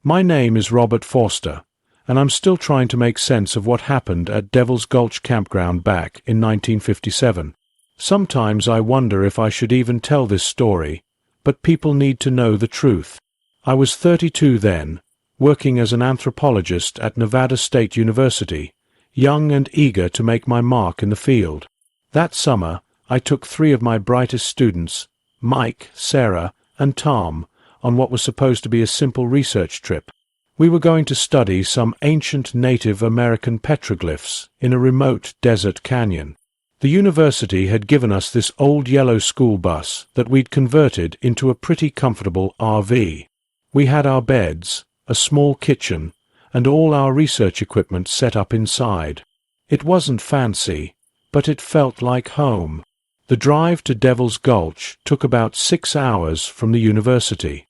My name is Robert Forster, and I'm still trying to make sense of what happened at Devil's Gulch Campground back in 1957. Sometimes I wonder if I should even tell this story, but people need to know the truth. I was 32 then, working as an anthropologist at Nevada State University, young and eager to make my mark in the field. That summer, I took 3 of my brightest students, Mike, Sarah, and Tom, on what was supposed to be a simple research trip. We were going to study some ancient Native American petroglyphs in a remote desert canyon. The university had given us this old yellow school bus that we'd converted into a pretty comfortable RV. We had our beds, a small kitchen, and all our research equipment set up inside. It wasn't fancy, but it felt like home. The drive to Devil's Gulch took about 6 hours from the university.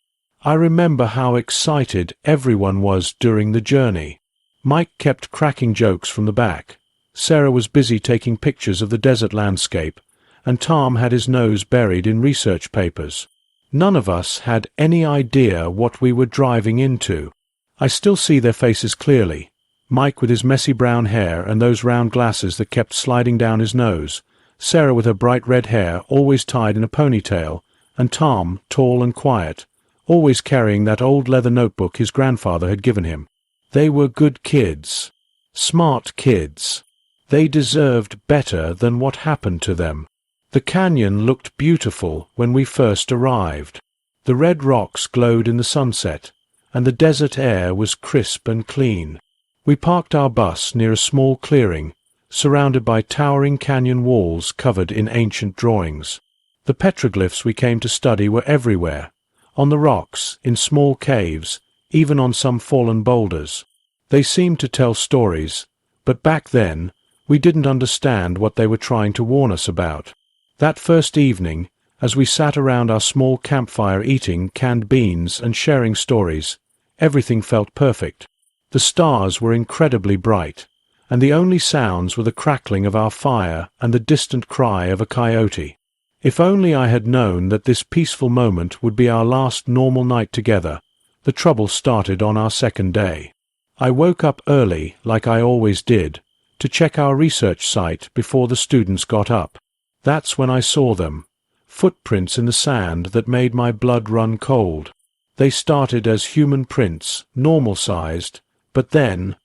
I remember how excited everyone was during the journey. Mike kept cracking jokes from the back. Sarah was busy taking pictures of the desert landscape, and Tom had his nose buried in research papers. None of us had any idea what we were driving into. I still see their faces clearly. Mike with his messy brown hair and those round glasses that kept sliding down his nose, Sarah with her bright red hair always tied in a ponytail, and Tom, tall and quiet, always carrying that old leather notebook his grandfather had given him. They were good kids. Smart kids. They deserved better than what happened to them. The canyon looked beautiful when we first arrived. The red rocks glowed in the sunset, and the desert air was crisp and clean. We parked our bus near a small clearing, surrounded by towering canyon walls covered in ancient drawings. The petroglyphs we came to study were everywhere, on the rocks, in small caves, even on some fallen boulders. They seemed to tell stories, but back then, we didn't understand what they were trying to warn us about. That first evening, as we sat around our small campfire eating canned beans and sharing stories, everything felt perfect. The stars were incredibly bright, and the only sounds were the crackling of our fire and the distant cry of a coyote. If only I had known that this peaceful moment would be our last normal night together. The trouble started on our second day. I woke up early, like I always did, to check our research site before the students got up. That's when I saw them, footprints in the sand that made my blood run cold. They started as human prints, normal-sized, but then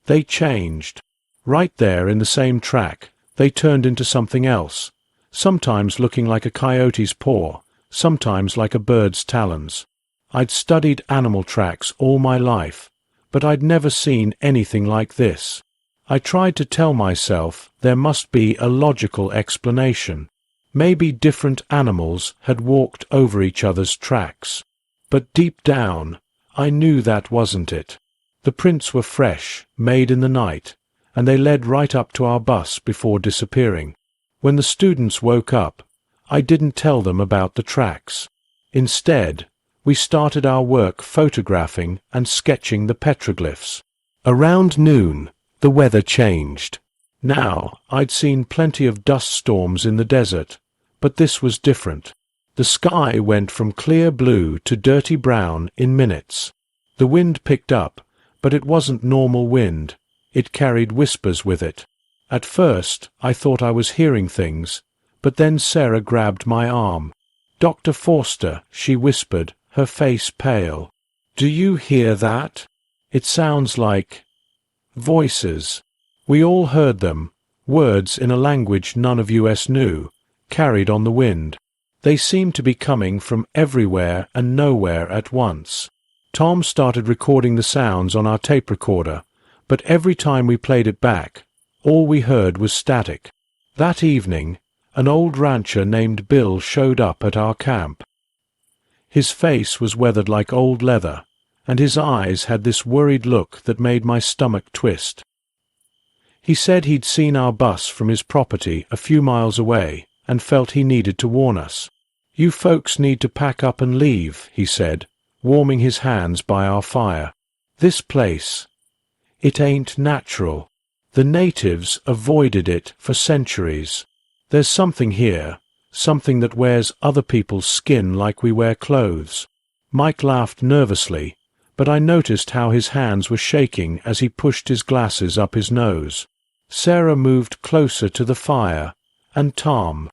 they changed. Right there in the same track, they turned into something else, sometimes looking like a coyote's paw, sometimes like a bird's talons. I'd studied animal tracks all my life, but I'd never seen anything like this. I tried to tell myself there must be a logical explanation. Maybe different animals had walked over each other's tracks. But deep down, I knew that wasn't it. The prints were fresh, made in the night, and they led right up to our bus before disappearing. When the students woke up, I didn't tell them about the tracks. Instead, we started our work photographing and sketching the petroglyphs. Around noon, the weather changed. Now, I'd seen plenty of dust storms in the desert, but this was different. The sky went from clear blue to dirty brown in minutes. The wind picked up, but it wasn't normal wind. It carried whispers with it. At first, I thought I was hearing things, but then Sarah grabbed my arm. "Dr. Forster," she whispered, her face pale. "Do you hear that? It sounds like voices." We all heard them, words in a language none of us knew, carried on the wind. They seemed to be coming from everywhere and nowhere at once. Tom started recording the sounds on our tape recorder, but every time we played it back, all we heard was static. That evening, an old rancher named Bill showed up at our camp. His face was weathered like old leather, and his eyes had this worried look that made my stomach twist. He said he'd seen our bus from his property a few miles away and felt he needed to warn us. "You folks need to pack up and leave," he said, warming his hands by our fire. "This place, it ain't natural. The natives avoided it for centuries. There's something here, something that wears other people's skin like we wear clothes." Mike laughed nervously, but I noticed how his hands were shaking as he pushed his glasses up his nose. Sarah moved closer to the fire, and Tom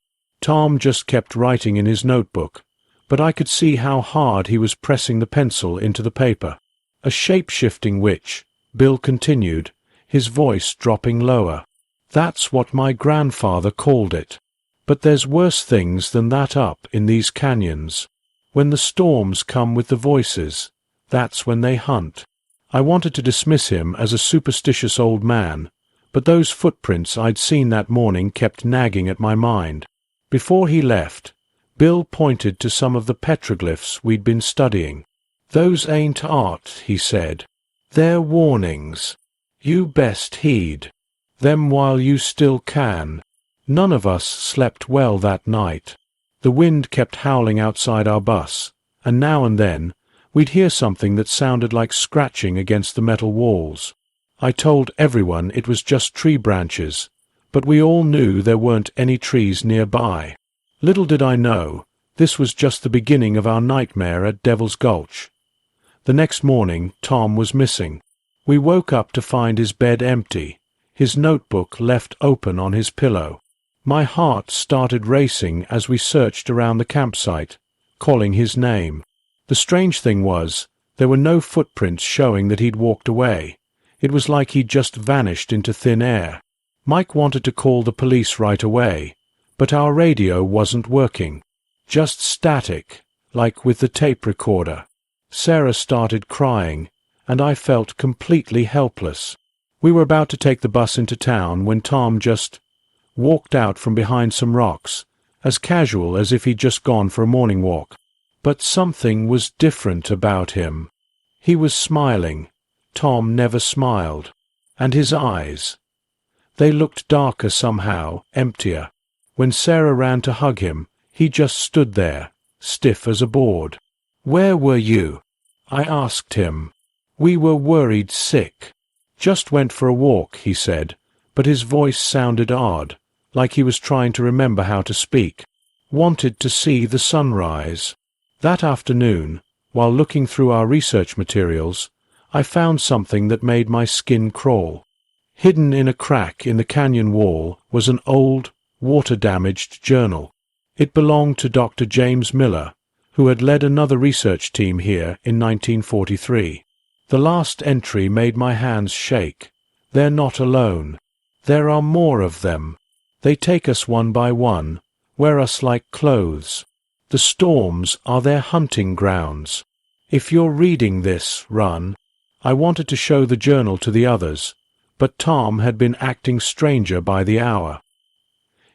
just kept writing in his notebook, but I could see how hard he was pressing the pencil into the paper. A shape-shifting witch, Bill continued, his voice dropping lower. That's what my grandfather called it. But there's worse things than that up in these canyons. When the storms come with the voices, that's when they hunt. I wanted to dismiss him as a superstitious old man, but those footprints I'd seen that morning kept nagging at my mind. Before he left, Bill pointed to some of the petroglyphs we'd been studying. Those ain't art, he said. They're warnings. You best heed them while you still can. None of us slept well that night. The wind kept howling outside our bus, and now and then we'd hear something that sounded like scratching against the metal walls. I told everyone it was just tree branches, but we all knew there weren't any trees nearby. Little did I know, this was just the beginning of our nightmare at Devil's Gulch. The next morning, Tom was missing. We woke up to find his bed empty, his notebook left open on his pillow. My heart started racing as we searched around the campsite, calling his name. The strange thing was, there were no footprints showing that he'd walked away. It was like he'd just vanished into thin air. Mike wanted to call the police right away, but our radio wasn't working. Just static, like with the tape recorder. Sarah started crying, and I felt completely helpless. We were about to take the bus into town when Tom just walked out from behind some rocks, as casual as if he'd just gone for a morning walk. But something was different about him. He was smiling. Tom never smiled. And his eyes. They looked darker somehow, emptier. When Sarah ran to hug him, he just stood there, stiff as a board. "Where were you?" I asked him. "We were worried sick." "Just went for a walk," he said, but his voice sounded odd, like he was trying to remember how to speak. "Wanted to see the sunrise." That afternoon, while looking through our research materials, I found something that made my skin crawl. Hidden in a crack in the canyon wall was an old, water-damaged journal. It belonged to Dr. James Miller, who had led another research team here in 1943. The last entry made my hands shake. They're not alone. There are more of them. They take us one by one, wear us like clothes. The storms are their hunting grounds. If you're reading this, run. I wanted to show the journal to the others, but Tom had been acting stranger by the hour.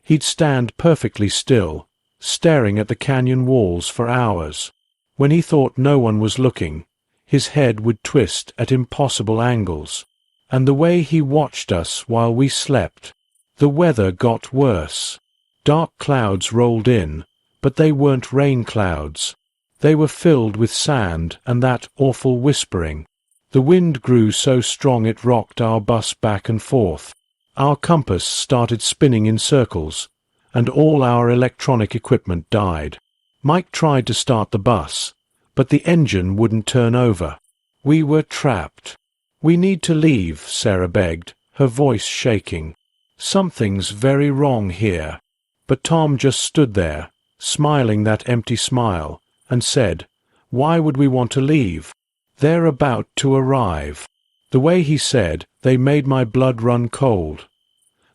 He'd stand perfectly still, staring at the canyon walls for hours. When he thought no one was looking, his head would twist at impossible angles. And the way he watched us while we slept. The weather got worse. Dark clouds rolled in, but they weren't rain clouds. They were filled with sand and that awful whispering. The wind grew so strong it rocked our bus back and forth. Our compass started spinning in circles, and all our electronic equipment died. Mike tried to start the bus, but the engine wouldn't turn over. We were trapped. "We need to leave," Sarah begged, her voice shaking. "Something's very wrong here." But Tom just stood there, smiling that empty smile, and said, "Why would we want to leave? They're about to arrive." The way he said, they made my blood run cold.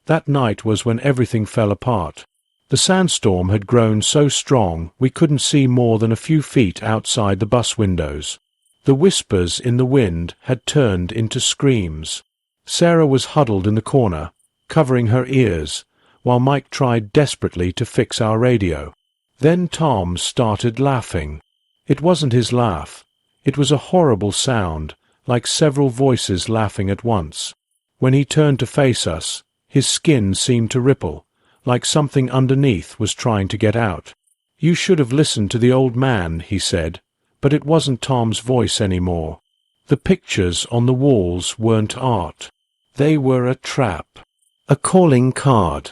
That night was when everything fell apart. The sandstorm had grown so strong we couldn't see more than a few feet outside the bus windows. The whispers in the wind had turned into screams. Sarah was huddled in the corner, covering her ears, while Mike tried desperately to fix our radio. Then Tom started laughing. It wasn't his laugh. It was a horrible sound, like several voices laughing at once. When he turned to face us, his skin seemed to ripple, like something underneath was trying to get out. "You should have listened to the old man," he said, but it wasn't Tom's voice anymore. The pictures on the walls weren't art. They were a trap, a calling card,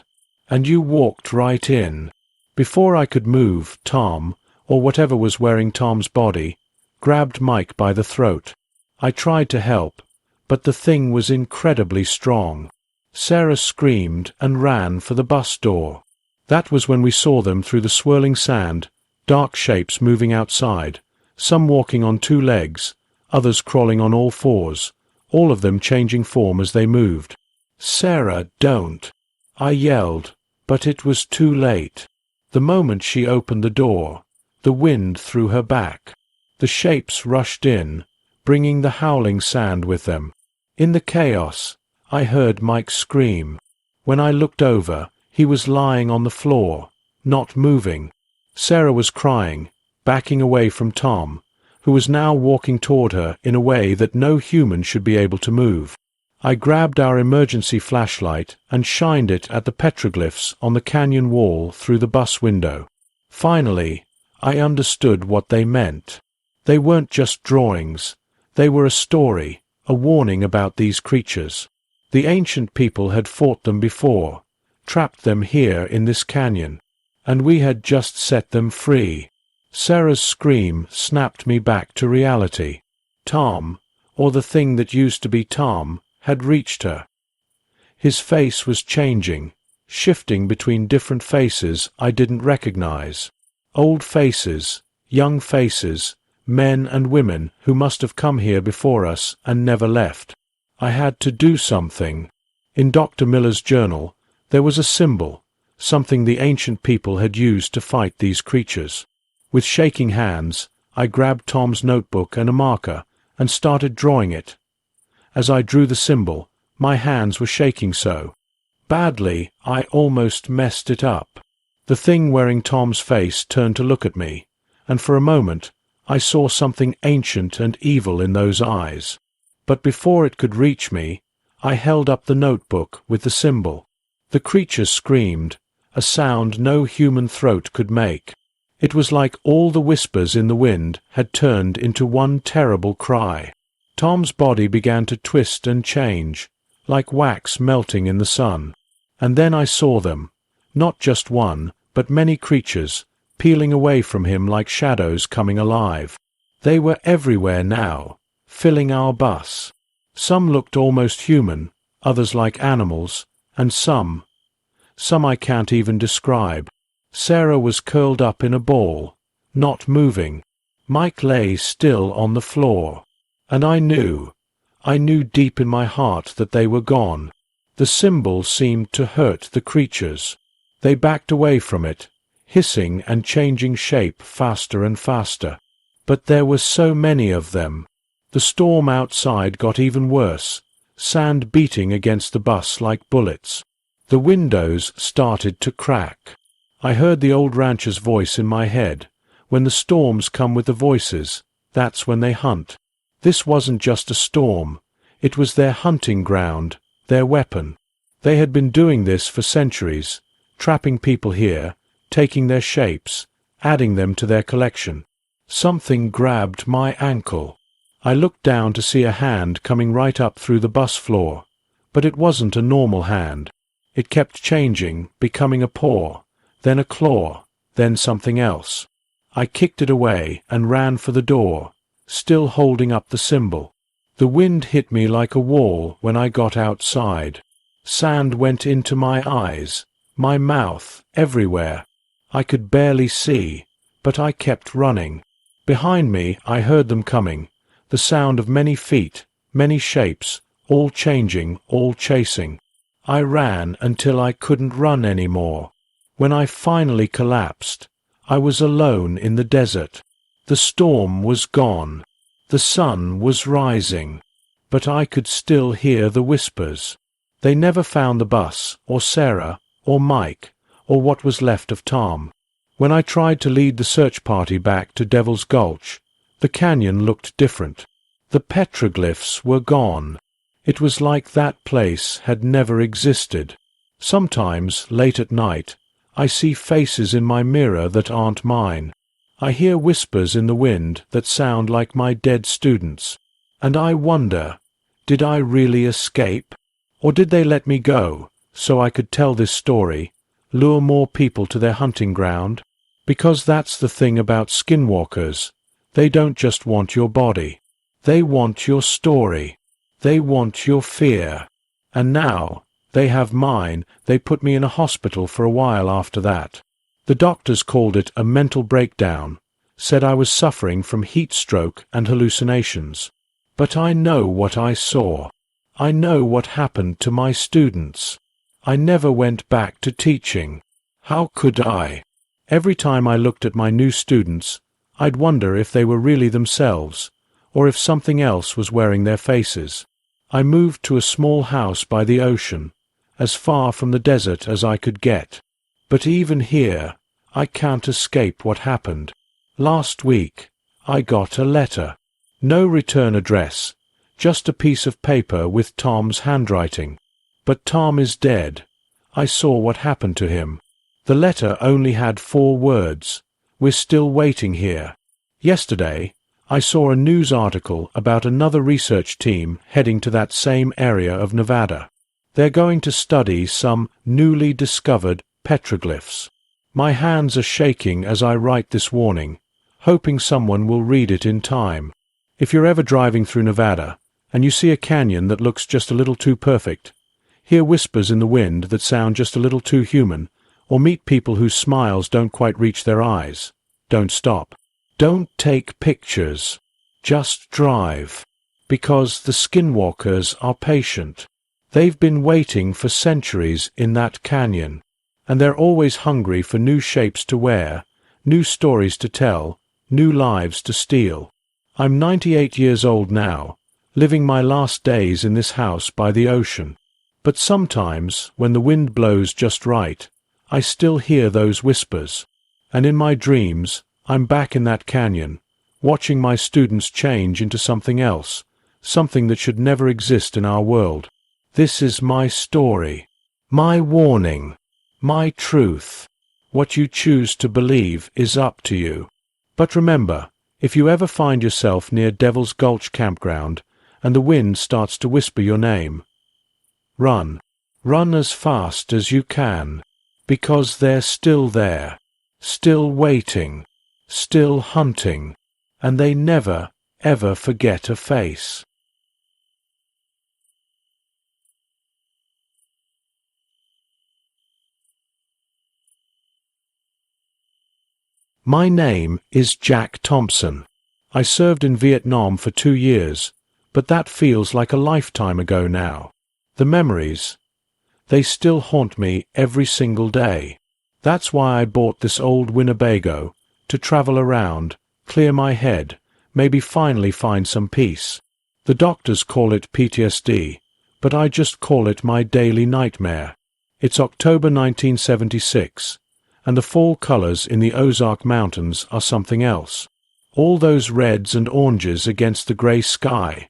and you walked right in. Before I could move, Tom, or whatever was wearing Tom's body, grabbed Mike by the throat. I tried to help, but the thing was incredibly strong. Sarah screamed and ran for the bus door. That was when we saw them through the swirling sand, dark shapes moving outside, some walking on two legs, others crawling on all fours, all of them changing form as they moved. "Sarah, don't!" I yelled, but it was too late. The moment she opened the door, the wind threw her back. The shapes rushed in, bringing the howling sand with them. In the chaos, I heard Mike scream. When I looked over, he was lying on the floor, not moving. Sarah was crying, backing away from Tom, who was now walking toward her in a way that no human should be able to move. I grabbed our emergency flashlight and shined it at the petroglyphs on the canyon wall through the bus window. Finally, I understood what they meant. They weren't just drawings. They were a story, a warning about these creatures. The ancient people had fought them before, trapped them here in this canyon, and we had just set them free. Sarah's scream snapped me back to reality. Tom, or the thing that used to be Tom, had reached her. His face was changing, shifting between different faces I didn't recognize. Old faces, young faces, men and women who must have come here before us and never left. I had to do something. In Dr. Miller's journal, there was a symbol, something the ancient people had used to fight these creatures. With shaking hands, I grabbed Tom's notebook and a marker and started drawing it. As I drew the symbol, my hands were shaking so badly I almost messed it up. The thing wearing Tom's face turned to look at me, and for a moment I saw something ancient and evil in those eyes. But before it could reach me, I held up the notebook with the symbol. The creature screamed, a sound no human throat could make. It was like all the whispers in the wind had turned into one terrible cry. Tom's body began to twist and change, like wax melting in the sun. And then I saw them, not just one, but many creatures, peeling away from him like shadows coming alive. They were everywhere now, filling our bus. Some looked almost human, others like animals, and some I can't even describe. Sarah was curled up in a ball, not moving. Mike lay still on the floor. And I knew deep in my heart that they were gone. The symbol seemed to hurt the creatures. They backed away from it, hissing and changing shape faster and faster. But there were so many of them. The storm outside got even worse, sand beating against the bus like bullets. The windows started to crack. I heard the old rancher's voice in my head. When the storms come with the voices, that's when they hunt. This wasn't just a storm. It was their hunting ground, their weapon. They had been doing this for centuries, trapping people here, taking their shapes, adding them to their collection. Something grabbed my ankle. I looked down to see a hand coming right up through the bus floor, but it wasn't a normal hand. It kept changing, becoming a paw, then a claw, then something else. I kicked it away and ran for the door, still holding up the symbol. The wind hit me like a wall when I got outside. Sand went into my eyes, my mouth, everywhere. I could barely see, but I kept running. Behind me I heard them coming, the sound of many feet, many shapes, all changing, all chasing. I ran until I couldn't run any more. When I finally collapsed, I was alone in the desert. The storm was gone. The sun was rising. But I could still hear the whispers. They never found the bus, or Sarah, or Mike, or what was left of Tom. When I tried to lead the search party back to Devil's Gulch, the canyon looked different. The petroglyphs were gone. It was like that place had never existed. Sometimes, late at night, I see faces in my mirror that aren't mine. I hear whispers in the wind that sound like my dead students. And I wonder, did I really escape? Or did they let me go, so I could tell this story, lure more people to their hunting ground? Because that's the thing about skinwalkers. They don't just want your body. They want your story. They want your fear. And now, they have mine. They put me in a hospital for a while after that. The doctors called it a mental breakdown, said I was suffering from heat stroke and hallucinations. But I know what I saw. I know what happened to my students. I never went back to teaching. How could I? Every time I looked at my new students, I'd wonder if they were really themselves, or if something else was wearing their faces. I moved to a small house by the ocean, as far from the desert as I could get. But even here, I can't escape what happened. Last week, I got a letter. No return address, just a piece of paper with Tom's handwriting. But Tom is dead. I saw what happened to him. The letter only had 4 words. We're still waiting here. Yesterday, I saw a news article about another research team heading to that same area of Nevada. They're going to study some newly discovered petroglyphs. My hands are shaking as I write this warning, hoping someone will read it in time. If you're ever driving through Nevada, and you see a canyon that looks just a little too perfect, hear whispers in the wind that sound just a little too human, or meet people whose smiles don't quite reach their eyes, don't stop. Don't take pictures. Just drive. Because the skinwalkers are patient. They've been waiting for centuries in that canyon, and they're always hungry for new shapes to wear, new stories to tell, new lives to steal. I'm 98 years old now, living my last days in this house by the ocean. But sometimes, when the wind blows just right, I still hear those whispers. And in my dreams, I'm back in that canyon, watching my students change into something else, something that should never exist in our world. This is my story, my warning, my truth. What you choose to believe is up to you. But remember, if you ever find yourself near Devil's Gulch Campground and the wind starts to whisper your name, run. Run as fast as you can, because they're still there, still waiting, still hunting, and they never, ever forget a face. My name is Jack Thompson. I served in Vietnam for 2 years, but that feels like a lifetime ago now. The memories, they still haunt me every single day. That's why I bought this old Winnebago, to travel around, clear my head, maybe finally find some peace. The doctors call it PTSD, but I just call it my daily nightmare. It's October 1976, and the fall colors in the Ozark Mountains are something else. All those reds and oranges against the gray sky.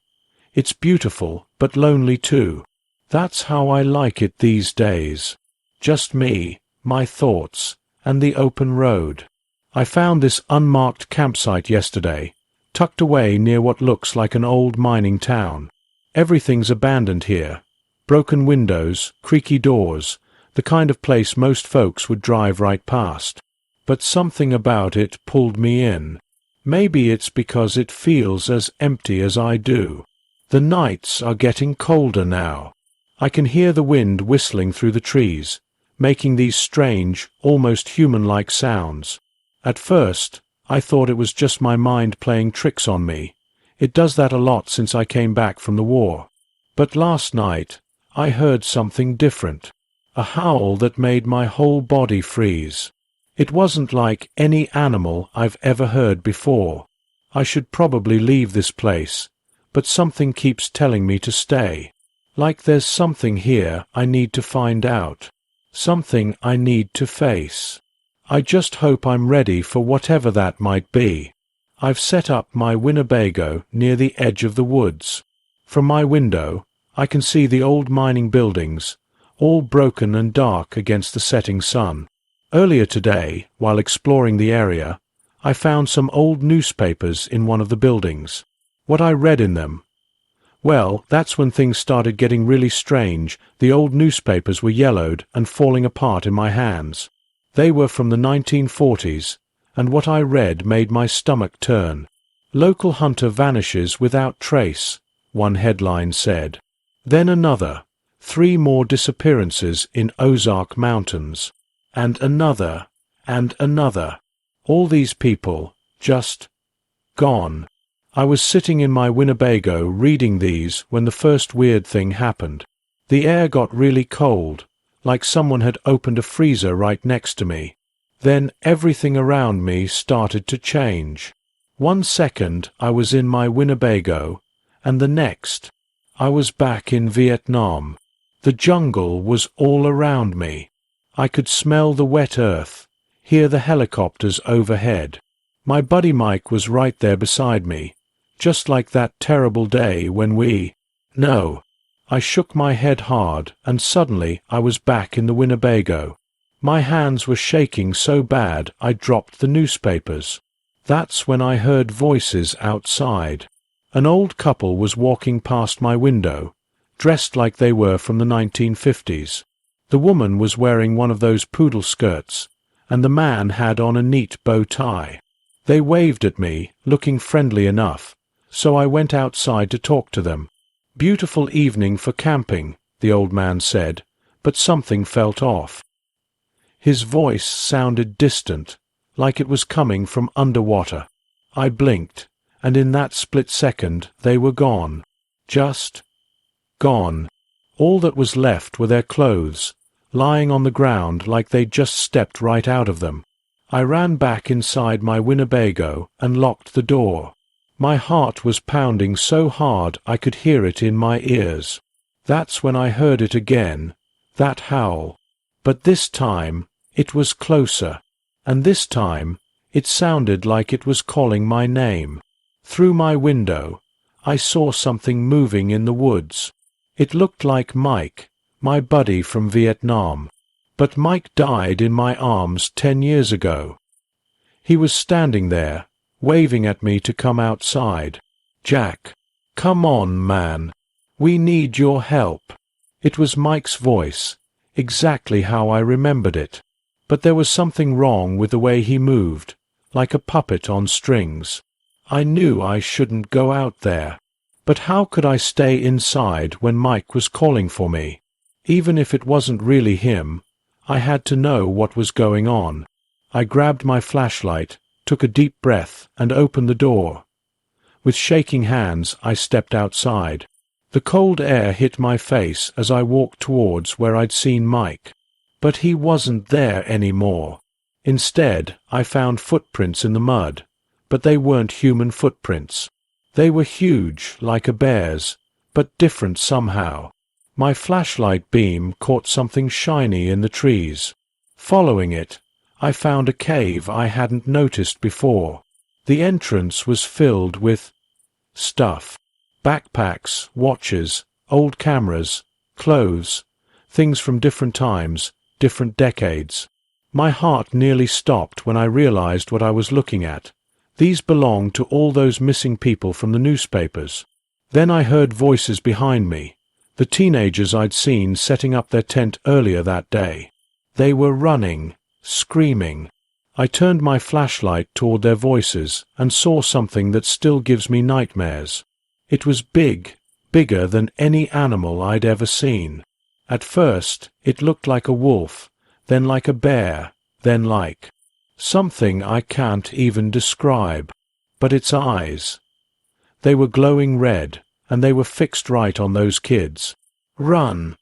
It's beautiful, but lonely too. That's how I like it these days. Just me, my thoughts, and the open road. I found this unmarked campsite yesterday, tucked away near what looks like an old mining town. Everything's abandoned here. Broken windows, creaky doors, the kind of place most folks would drive right past. But something about it pulled me in. Maybe it's because it feels as empty as I do. The nights are getting colder now. I can hear the wind whistling through the trees, making these strange, almost human-like sounds. At first, I thought it was just my mind playing tricks on me. It does that a lot since I came back from the war. But last night, I heard something different. A howl that made my whole body freeze. It wasn't like any animal I've ever heard before. I should probably leave this place, but something keeps telling me to stay. Like there's something here I need to find out. Something I need to face. I just hope I'm ready for whatever that might be. I've set up my Winnebago near the edge of the woods. From my window, I can see the old mining buildings, all broken and dark against the setting sun. Earlier today, while exploring the area, I found some old newspapers in one of the buildings. What I read in them? Well, that's when things started getting really strange. The old newspapers were yellowed and falling apart in my hands. They were from the 1940s, and what I read made my stomach turn. Local hunter vanishes without trace, one headline said. Then another, 3 more disappearances in Ozark Mountains. And another, and another. All these people, just gone. I was sitting in my Winnebago reading these when the first weird thing happened. The air got really cold, like someone had opened a freezer right next to me. Then everything around me started to change. 1 second I was in my Winnebago, and the next, I was back in Vietnam. The jungle was all around me. I could smell the wet earth, hear the helicopters overhead. My buddy Mike was right there beside me, just like that terrible day when No. I shook my head hard, and suddenly I was back in the Winnebago. My hands were shaking so bad I dropped the newspapers. That's when I heard voices outside. An old couple was walking past my window, dressed like they were from the 1950s. The woman was wearing one of those poodle skirts, and the man had on a neat bow tie. They waved at me, looking friendly enough, so I went outside to talk to them. "Beautiful evening for camping," the old man said, but something felt off. His voice sounded distant, like it was coming from underwater. I blinked, and in that split second they were gone. Just gone. All that was left were their clothes, lying on the ground like they'd just stepped right out of them. I ran back inside my Winnebago and locked the door. My heart was pounding so hard I could hear it in my ears. That's when I heard it again, that howl. But this time, it was closer, and this time, it sounded like it was calling my name. Through my window, I saw something moving in the woods. It looked like Mike, my buddy from Vietnam. But Mike died in my arms 10 years ago. He was standing there, waving at me to come outside. "Jack, come on, man. We need your help." It was Mike's voice, exactly how I remembered it. But there was something wrong with the way he moved, like a puppet on strings. I knew I shouldn't go out there. But how could I stay inside when Mike was calling for me? Even if it wasn't really him, I had to know what was going on. I grabbed my flashlight, took a deep breath, and opened the door. With shaking hands, I stepped outside. The cold air hit my face as I walked towards where I'd seen Mike. But he wasn't there anymore. Instead, I found footprints in the mud, but they weren't human footprints. They were huge, like a bear's, but different somehow. My flashlight beam caught something shiny in the trees. Following it, I found a cave I hadn't noticed before. The entrance was filled with stuff. Backpacks, watches, old cameras, clothes, things from different times, different decades. My heart nearly stopped when I realized what I was looking at. These belonged to all those missing people from the newspapers. Then I heard voices behind me, the teenagers I'd seen setting up their tent earlier that day. They were running, screaming. I turned my flashlight toward their voices and saw something that still gives me nightmares. It was big, bigger than any animal I'd ever seen. At first, it looked like a wolf, then like a bear, then like something I can't even describe. But its eyes. They were glowing red, and they were fixed right on those kids. "Run!"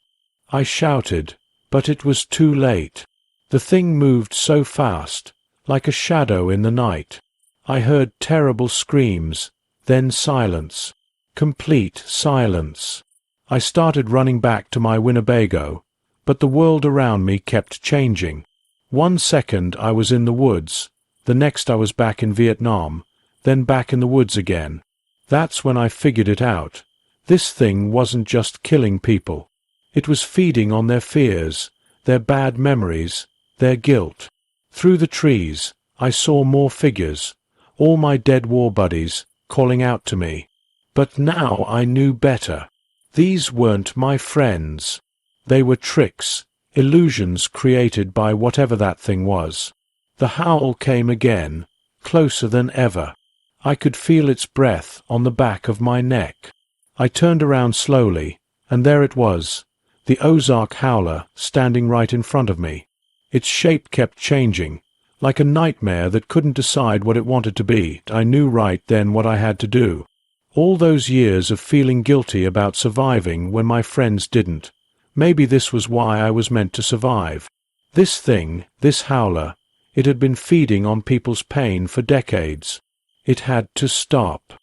I shouted, but it was too late. The thing moved so fast, like a shadow in the night. I heard terrible screams, then silence. Complete silence. I started running back to my Winnebago, but the world around me kept changing. 1 second I was in the woods, the next I was back in Vietnam, then back in the woods again. That's when I figured it out. This thing wasn't just killing people. It was feeding on their fears, their bad memories, their guilt. Through the trees, I saw more figures, all my dead war buddies, calling out to me. But now I knew better. These weren't my friends. They were tricks, illusions created by whatever that thing was. The howl came again, closer than ever. I could feel its breath on the back of my neck. I turned around slowly, and there it was, the Ozark howler standing right in front of me. Its shape kept changing, like a nightmare that couldn't decide what it wanted to be. I knew right then what I had to do. All those years of feeling guilty about surviving when my friends didn't. Maybe this was why I was meant to survive. This thing, this howler, it had been feeding on people's pain for decades. It had to stop.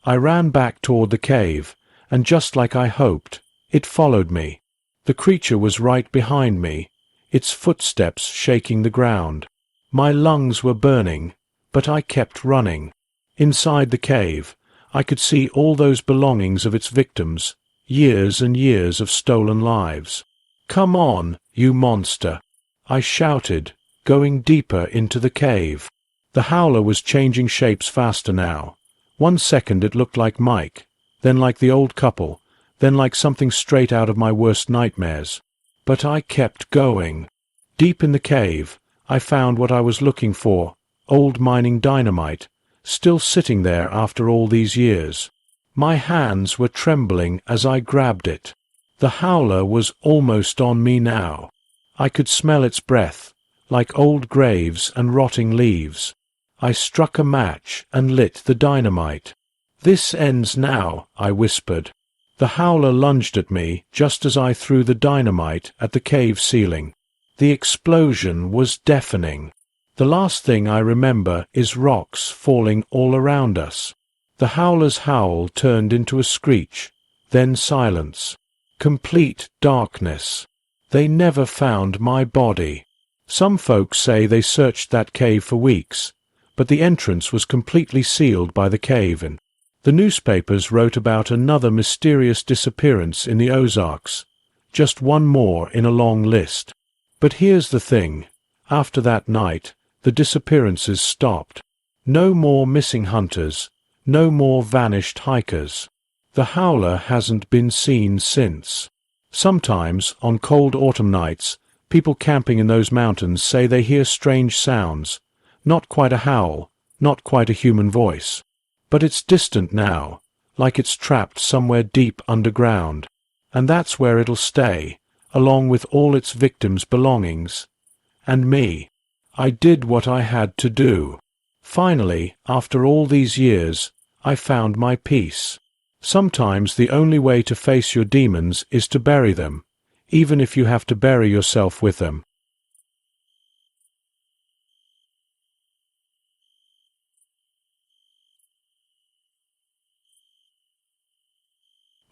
I ran back toward the cave, and just like I hoped, it followed me. The creature was right behind me, its footsteps shaking the ground. My lungs were burning, but I kept running. Inside the cave, I could see all those belongings of its victims, years and years of stolen lives. "Come on, you monster!" I shouted, going deeper into the cave. The howler was changing shapes faster now. 1 second it looked like Mike, then like the old couple, then like something straight out of my worst nightmares. But I kept going. Deep in the cave, I found what I was looking for, old mining dynamite, still sitting there after all these years. My hands were trembling as I grabbed it. The howler was almost on me now. I could smell its breath, like old graves and rotting leaves. I struck a match and lit the dynamite. "This ends now," I whispered. The howler lunged at me just as I threw the dynamite at the cave ceiling. The explosion was deafening. The last thing I remember is rocks falling all around us. The howler's howl turned into a screech, then silence. Complete darkness. They never found my body. Some folks say they searched that cave for weeks, but the entrance was completely sealed by the cave-in. The newspapers wrote about another mysterious disappearance in the Ozarks, just one more in a long list. But here's the thing. After that night, the disappearances stopped. No more missing hunters, no more vanished hikers. The howler hasn't been seen since. Sometimes, on cold autumn nights, people camping in those mountains say they hear strange sounds. Not quite a howl, not quite a human voice. But it's distant now, like it's trapped somewhere deep underground. And that's where it'll stay, along with all its victims' belongings. And me. I did what I had to do. Finally, after all these years, I found my peace. Sometimes the only way to face your demons is to bury them, even if you have to bury yourself with them.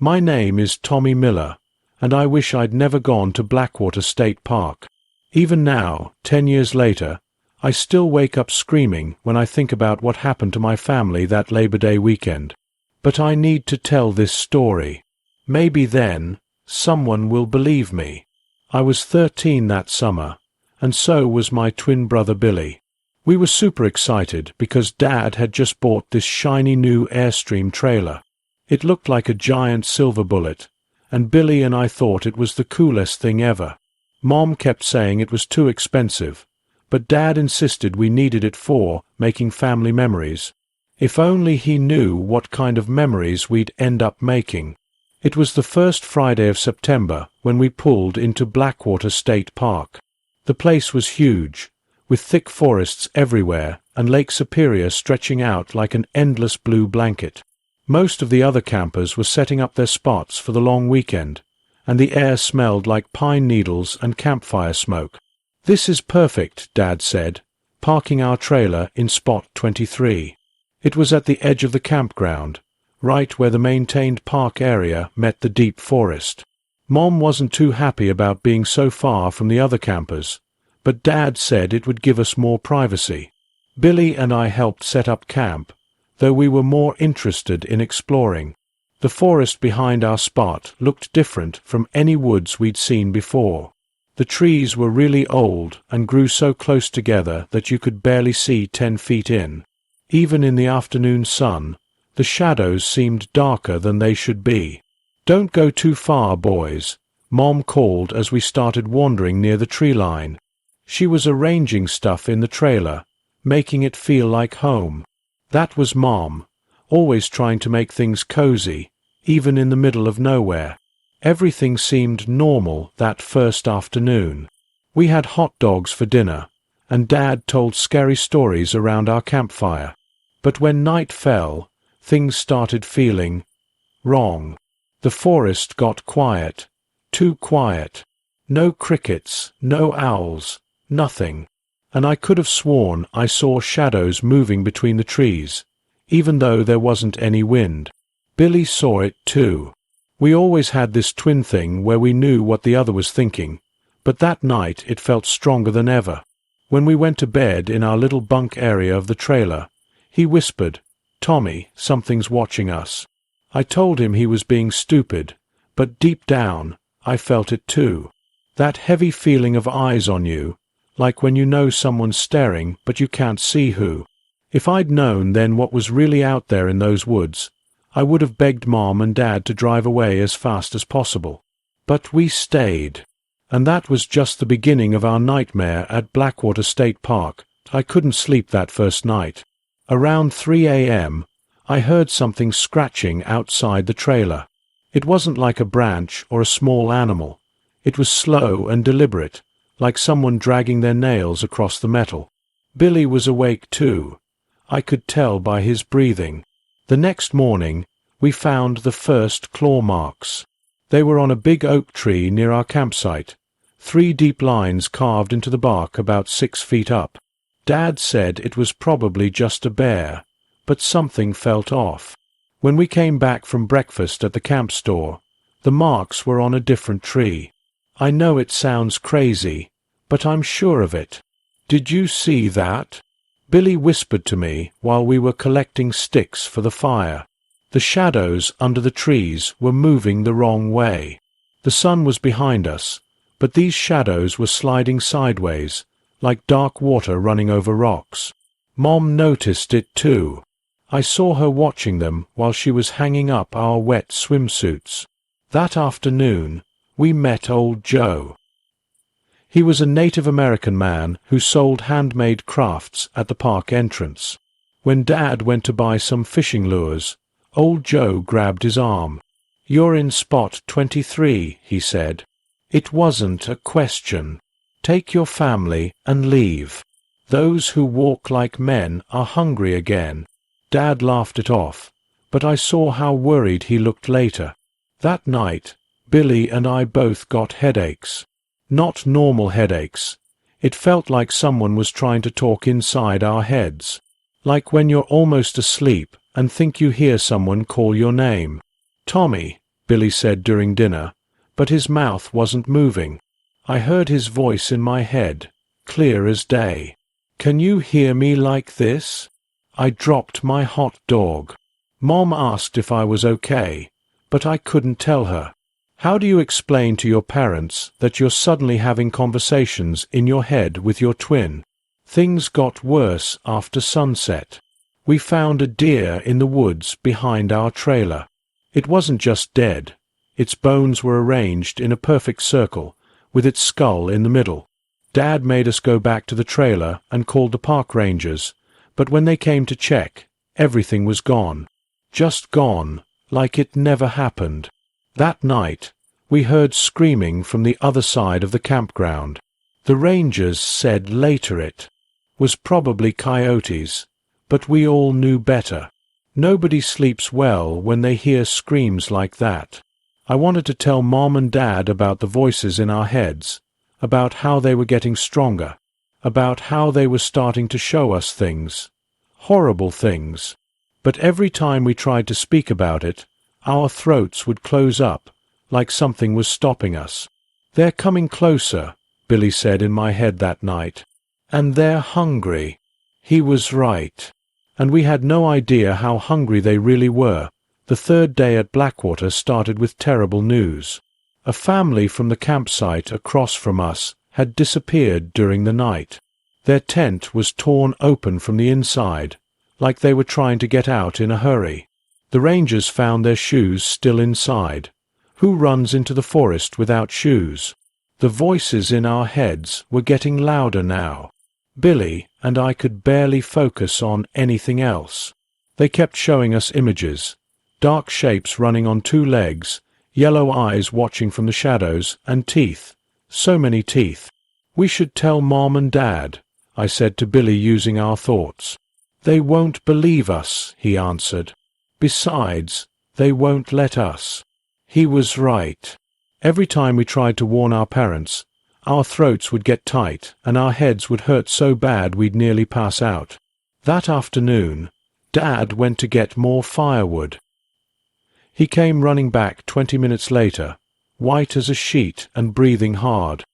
My name is Tommy Miller, and I wish I'd never gone to Blackwater State Park. Even now, 10 years later, I still wake up screaming when I think about what happened to my family that Labor Day weekend. But I need to tell this story. Maybe then, someone will believe me. I was 13 that summer, and so was my twin brother Billy. We were super excited because Dad had just bought this shiny new Airstream trailer. It looked like a giant silver bullet, and Billy and I thought it was the coolest thing ever. Mom kept saying it was too expensive, but Dad insisted we needed it for making family memories. If only he knew what kind of memories we'd end up making. It was the first Friday of September when we pulled into Blackwater State Park. The place was huge, with thick forests everywhere and Lake Superior stretching out like an endless blue blanket. Most of the other campers were setting up their spots for the long weekend, and the air smelled like pine needles and campfire smoke. "This is perfect," Dad said, parking our trailer in spot 23. It was at the edge of the campground, right where the maintained park area met the deep forest. Mom wasn't too happy about being so far from the other campers, but Dad said it would give us more privacy. Billy and I helped set up camp, though we were more interested in exploring. The forest behind our spot looked different from any woods we'd seen before. The trees were really old and grew so close together that you could barely see 10 feet in. Even in the afternoon sun, the shadows seemed darker than they should be. "Don't go too far, boys," Mom called as we started wandering near the tree line. She was arranging stuff in the trailer, making it feel like home. That was Mom, always trying to make things cozy, even in the middle of nowhere. Everything seemed normal that first afternoon. We had hot dogs for dinner, and Dad told scary stories around our campfire. But when night fell, things started feeling wrong. The forest got quiet, too quiet. No crickets, no owls, nothing. And I could have sworn I saw shadows moving between the trees, even though there wasn't any wind. Billy saw it too. We always had this twin thing where we knew what the other was thinking, but that night it felt stronger than ever. When we went to bed in our little bunk area of the trailer, he whispered, "Tommy, something's watching us." I told him he was being stupid, but deep down, I felt it too. That heavy feeling of eyes on you, like when you know someone's staring but you can't see who. If I'd known then what was really out there in those woods, I would have begged Mom and Dad to drive away as fast as possible. But we stayed. And that was just the beginning of our nightmare at Blackwater State Park. I couldn't sleep that first night. Around 3 a.m., I heard something scratching outside the trailer. It wasn't like a branch or a small animal. It was slow and deliberate, like someone dragging their nails across the metal. Billy was awake too. I could tell by his breathing. The next morning, we found the first claw marks. They were on a big oak tree near our campsite, 3 deep lines carved into the bark about 6 feet up. Dad said it was probably just a bear, but something felt off. When we came back from breakfast at the camp store, the marks were on a different tree. I know it sounds crazy, but I'm sure of it. Did you see that? Billy whispered to me while we were collecting sticks for the fire. The shadows under the trees were moving the wrong way. The sun was behind us, but these shadows were sliding sideways, like dark water running over rocks. Mom noticed it too. I saw her watching them while she was hanging up our wet swimsuits. That afternoon, we met old Joe. He was a Native American man who sold handmade crafts at the park entrance. When Dad went to buy some fishing lures, old Joe grabbed his arm. "You're in spot 23, he said. "It wasn't a question. Take your family and leave. Those who walk like men are hungry again." Dad laughed it off, but I saw how worried he looked later. That night, Billy and I both got headaches. Not normal headaches. It felt like someone was trying to talk inside our heads. Like when you're almost asleep and think you hear someone call your name. "Tommy," Billy said during dinner, but his mouth wasn't moving. I heard his voice in my head, clear as day. "Can you hear me like this?" I dropped my hot dog. Mom asked if I was okay, but I couldn't tell her. How do you explain to your parents that you're suddenly having conversations in your head with your twin? Things got worse after sunset. We found a deer in the woods behind our trailer. It wasn't just dead. Its bones were arranged in a perfect circle, with its skull in the middle. Dad made us go back to the trailer and called the park rangers, but when they came to check, everything was gone. Just gone, like it never happened. That night, we heard screaming from the other side of the campground. The rangers said later it was probably coyotes, but we all knew better. Nobody sleeps well when they hear screams like that. I wanted to tell Mom and Dad about the voices in our heads, about how they were getting stronger, about how they were starting to show us things, horrible things. But every time we tried to speak about it, our throats would close up, like something was stopping us. "They're coming closer," Billy said in my head that night. "And they're hungry." He was right. And we had no idea how hungry they really were. The third day at Blackwater started with terrible news. A family from the campsite across from us had disappeared during the night. Their tent was torn open from the inside, like they were trying to get out in a hurry. The rangers found their shoes still inside. Who runs into the forest without shoes? The voices in our heads were getting louder now. Billy and I could barely focus on anything else. They kept showing us images, dark shapes running on two legs, yellow eyes watching from the shadows, and teeth. So many teeth. "We should tell Mom and Dad," I said to Billy, using our thoughts. "They won't believe us," he answered. "Besides, they won't let us." He was right. Every time we tried to warn our parents, our throats would get tight and our heads would hurt so bad we'd nearly pass out. That afternoon, Dad went to get more firewood. He came running back 20 minutes later, white as a sheet and breathing hard.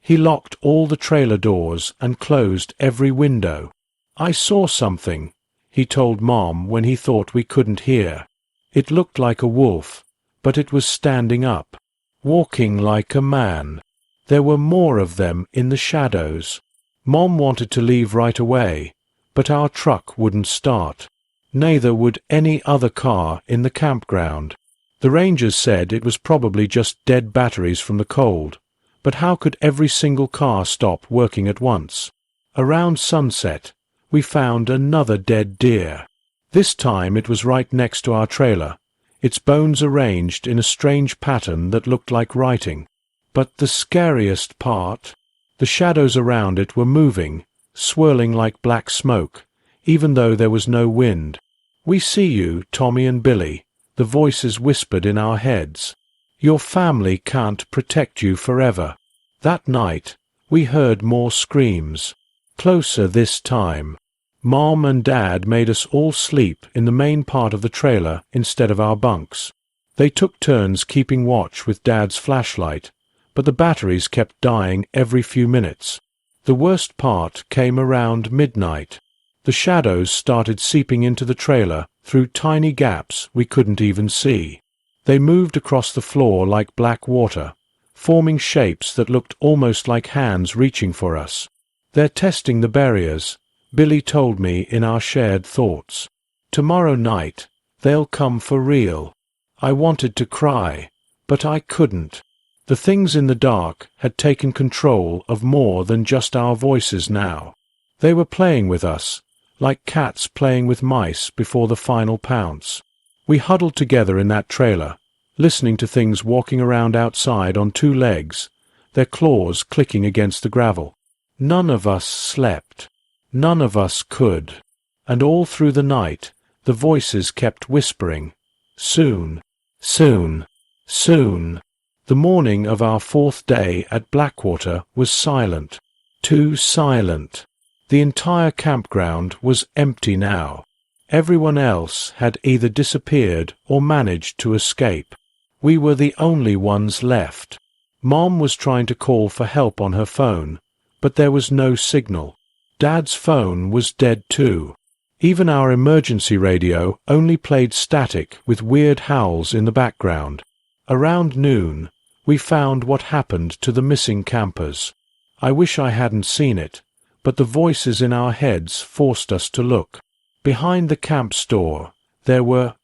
He locked all the trailer doors and closed every window. "I saw something," he told Mom when he thought we couldn't hear. "It looked like a wolf, but it was standing up, walking like a man. There were more of them in the shadows." Mom wanted to leave right away, but our truck wouldn't start. Neither would any other car in the campground. The rangers said it was probably just dead batteries from the cold, but how could every single car stop working at once? Around sunset, we found another dead deer. This time it was right next to our trailer, its bones arranged in a strange pattern that looked like writing. But the scariest part, the shadows around it were moving, swirling like black smoke, even though there was no wind. "We see you, Tommy and Billy," the voices whispered in our heads. "Your family can't protect you forever." That night, we heard more screams. Closer this time. Mom and Dad made us all sleep in the main part of the trailer instead of our bunks. They took turns keeping watch with Dad's flashlight, but the batteries kept dying every few minutes. The worst part came around midnight. The shadows started seeping into the trailer through tiny gaps we couldn't even see. They moved across the floor like black water, forming shapes that looked almost like hands reaching for us. "They're testing the barriers," Billy told me in our shared thoughts. "Tomorrow night, they'll come for real." I wanted to cry, but I couldn't. The things in the dark had taken control of more than just our voices now. They were playing with us, like cats playing with mice before the final pounce. We huddled together in that trailer, listening to things walking around outside on two legs, their claws clicking against the gravel. None of us slept. None of us could. And all through the night, the voices kept whispering, "Soon, soon, soon." The morning of our 4th day at Blackwater was silent. Too silent. The entire campground was empty now. Everyone else had either disappeared or managed to escape. We were the only ones left. Mom was trying to call for help on her phone, but there was no signal. Dad's phone was dead too. Even our emergency radio only played static with weird howls in the background. Around noon, we found what happened to the missing campers. I wish I hadn't seen it, but the voices in our heads forced us to look. Behind the camp store, there were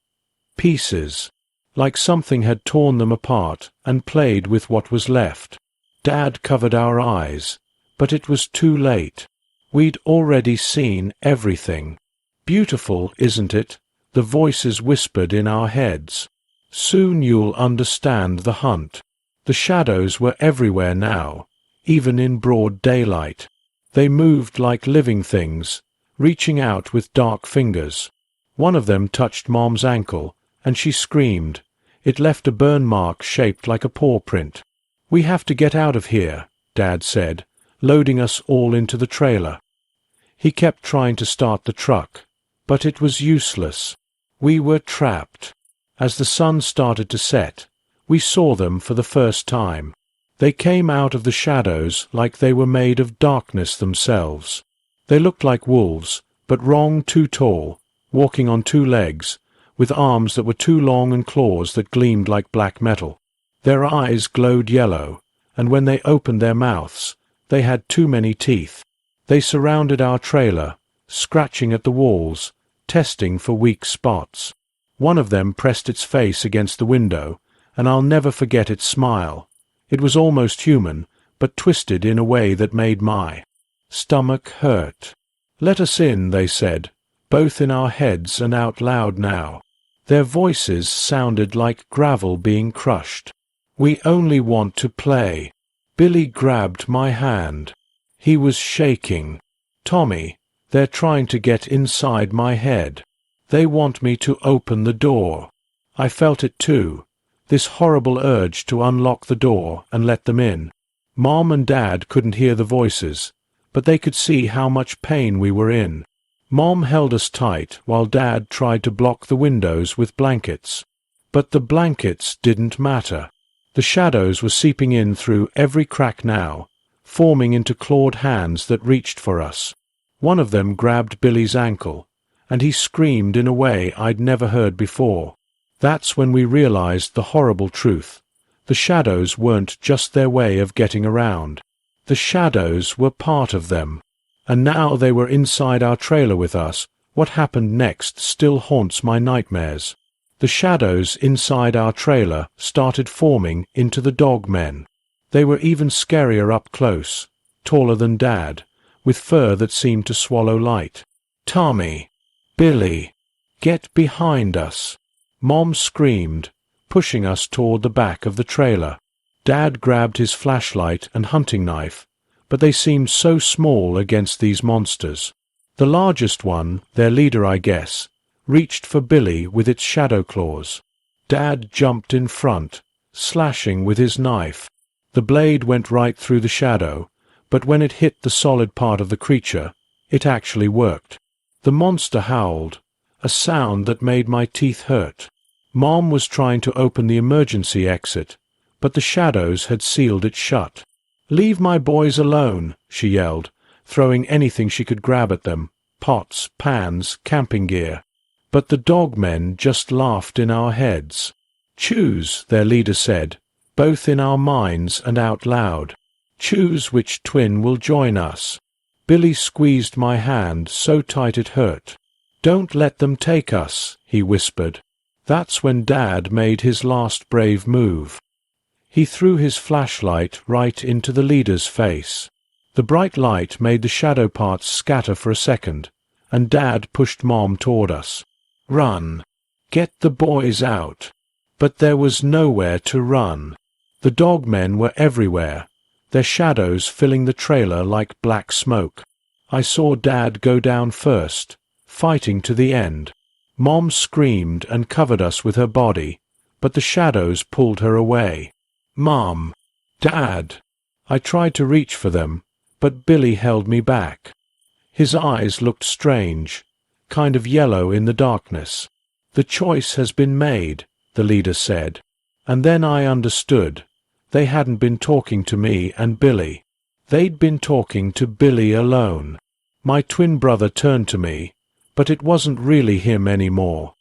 pieces, like something had torn them apart and played with what was left. Dad covered our eyes, but it was too late. We'd already seen everything. "Beautiful, isn't it?" the voices whispered in our heads. "Soon you'll understand the hunt." The shadows were everywhere now, even in broad daylight. They moved like living things, reaching out with dark fingers. One of them touched Mom's ankle, and she screamed. It left a burn mark shaped like a paw print. "We have to get out of here," Dad said, loading us all into the trailer. He kept trying to start the truck, but it was useless. We were trapped. As the sun started to set, we saw them for the first time. They came out of the shadows like they were made of darkness themselves. They looked like wolves, but wrong too tall, walking on two legs, with arms that were too long and claws that gleamed like black metal. Their eyes glowed yellow, and when they opened their mouths, they had too many teeth. They surrounded our trailer, scratching at the walls, testing for weak spots. One of them pressed its face against the window, and I'll never forget its smile. It was almost human, but twisted in a way that made my stomach hurt. "Let us in," they said, both in our heads and out loud now. Their voices sounded like gravel being crushed. "We only want to play." Billy grabbed my hand. He was shaking. "Tommy, they're trying to get inside my head. They want me to open the door." I felt it too, this horrible urge to unlock the door and let them in. Mom and Dad couldn't hear the voices, but they could see how much pain we were in. Mom held us tight while Dad tried to block the windows with blankets. But the blankets didn't matter. The shadows were seeping in through every crack now, forming into clawed hands that reached for us. One of them grabbed Billy's ankle, and he screamed in a way I'd never heard before. That's when we realized the horrible truth. The shadows weren't just their way of getting around. The shadows were part of them. And now they were inside our trailer with us. What happened next still haunts my nightmares. The shadows inside our trailer started forming into the dog men. They were even scarier up close, taller than Dad, with fur that seemed to swallow light. "Tommy! Billy! Get behind us!" Mom screamed, pushing us toward the back of the trailer. Dad grabbed his flashlight and hunting knife, but they seemed so small against these monsters. The largest one, their leader I guess, reached for Billy with its shadow claws. Dad jumped in front, slashing with his knife. The blade went right through the shadow, but when it hit the solid part of the creature, it actually worked. The monster howled, a sound that made my teeth hurt. Mom was trying to open the emergency exit, but the shadows had sealed it shut. "Leave my boys alone," she yelled, throwing anything she could grab at them, pots, pans, camping gear. But the dogmen just laughed in our heads. "Choose," their leader said, both in our minds and out loud. "Choose which twin will join us." Billy squeezed my hand so tight it hurt. "Don't let them take us," he whispered. That's when Dad made his last brave move. He threw his flashlight right into the leader's face. The bright light made the shadow parts scatter for a second, and Dad pushed Mom toward us. "Run! Get the boys out!" But there was nowhere to run. The dogmen were everywhere, their shadows filling the trailer like black smoke. I saw Dad go down first, fighting to the end. Mom screamed and covered us with her body, but the shadows pulled her away. "Mom! Dad!" I tried to reach for them, but Billy held me back. His eyes looked strange, kind of yellow in the darkness. "The choice has been made," the leader said. And then I understood. They hadn't been talking to me and Billy. They'd been talking to Billy alone. My twin brother turned to me, but it wasn't really him anymore.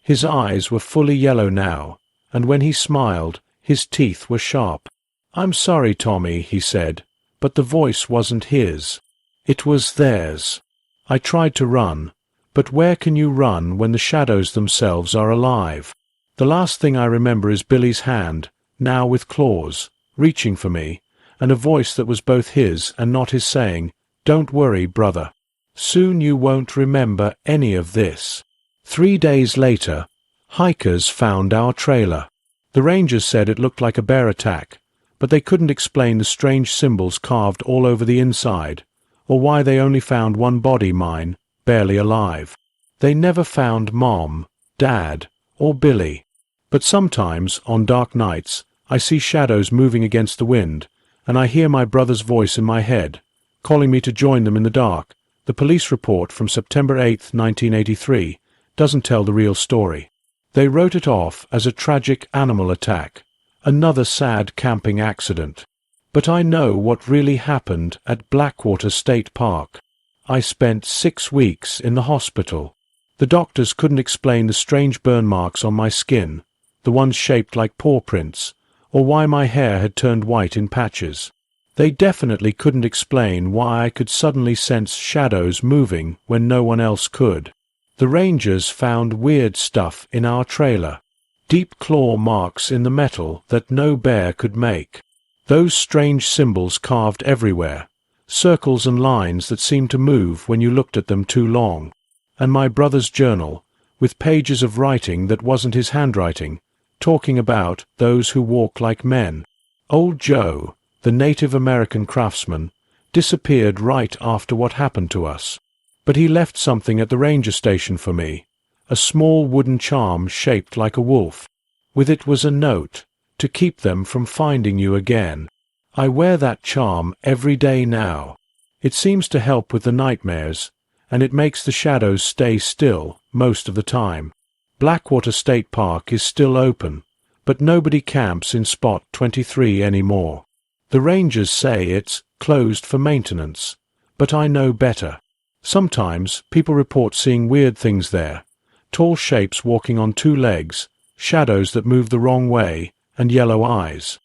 His eyes were fully yellow now, and when he smiled, his teeth were sharp. "I'm sorry, Tommy," he said, but the voice wasn't his. It was theirs. I tried to run, but where can you run when the shadows themselves are alive? The last thing I remember is Billy's hand, now with claws, reaching for me, and a voice that was both his and not his saying, "Don't worry, brother. Soon you won't remember any of this." 3 days later, hikers found our trailer. The rangers said it looked like a bear attack, but they couldn't explain the strange symbols carved all over the inside, or why they only found one body, mine, barely alive. They never found Mom, Dad, or Billy. But sometimes, on dark nights, I see shadows moving against the wind, and I hear my brother's voice in my head, calling me to join them in the dark. The police report from September 8, 1983, doesn't tell the real story. They wrote it off as a tragic animal attack, another sad camping accident. But I know what really happened at Blackwater State Park. I spent 6 weeks in the hospital. The doctors couldn't explain the strange burn marks on my skin, the ones shaped like paw prints, or why my hair had turned white in patches. They definitely couldn't explain why I could suddenly sense shadows moving when no one else could. The rangers found weird stuff in our trailer, deep claw marks in the metal that no bear could make. Those strange symbols carved everywhere, circles and lines that seemed to move when you looked at them too long. and my brother's journal, with pages of writing that wasn't his handwriting, talking about those who walk like men. Old Joe, the Native American craftsman, disappeared right after what happened to us. But he left something at the ranger station for me, a small wooden charm shaped like a wolf. With it was a note, to keep them from finding you again. I wear that charm every day now. It seems to help with the nightmares, and it makes the shadows stay still most of the time. Blackwater State Park is still open, but nobody camps in Spot 23 anymore. The rangers say it's closed for maintenance, but I know better. Sometimes people report seeing weird things there, tall shapes walking on two legs, shadows that move the wrong way, and yellow eyes,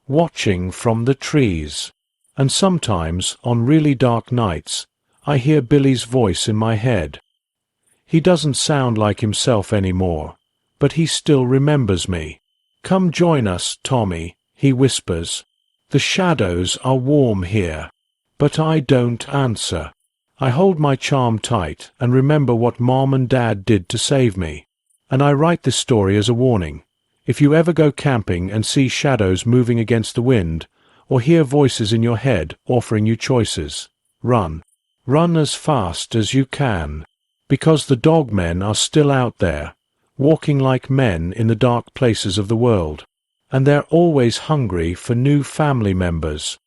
watching from the trees. And sometimes, on really dark nights, I hear Billy's voice in my head. He doesn't sound like himself anymore, but he still remembers me. "Come join us, Tommy," he whispers. "The shadows are warm here." But I don't answer. I hold my charm tight and remember what Mom and Dad did to save me. And I write this story as a warning. If you ever go camping and see shadows moving against the wind, or hear voices in your head offering you choices, run. Run as fast as you can. Because the dogmen are still out there, walking like men in the dark places of the world. And they're always hungry for new family members.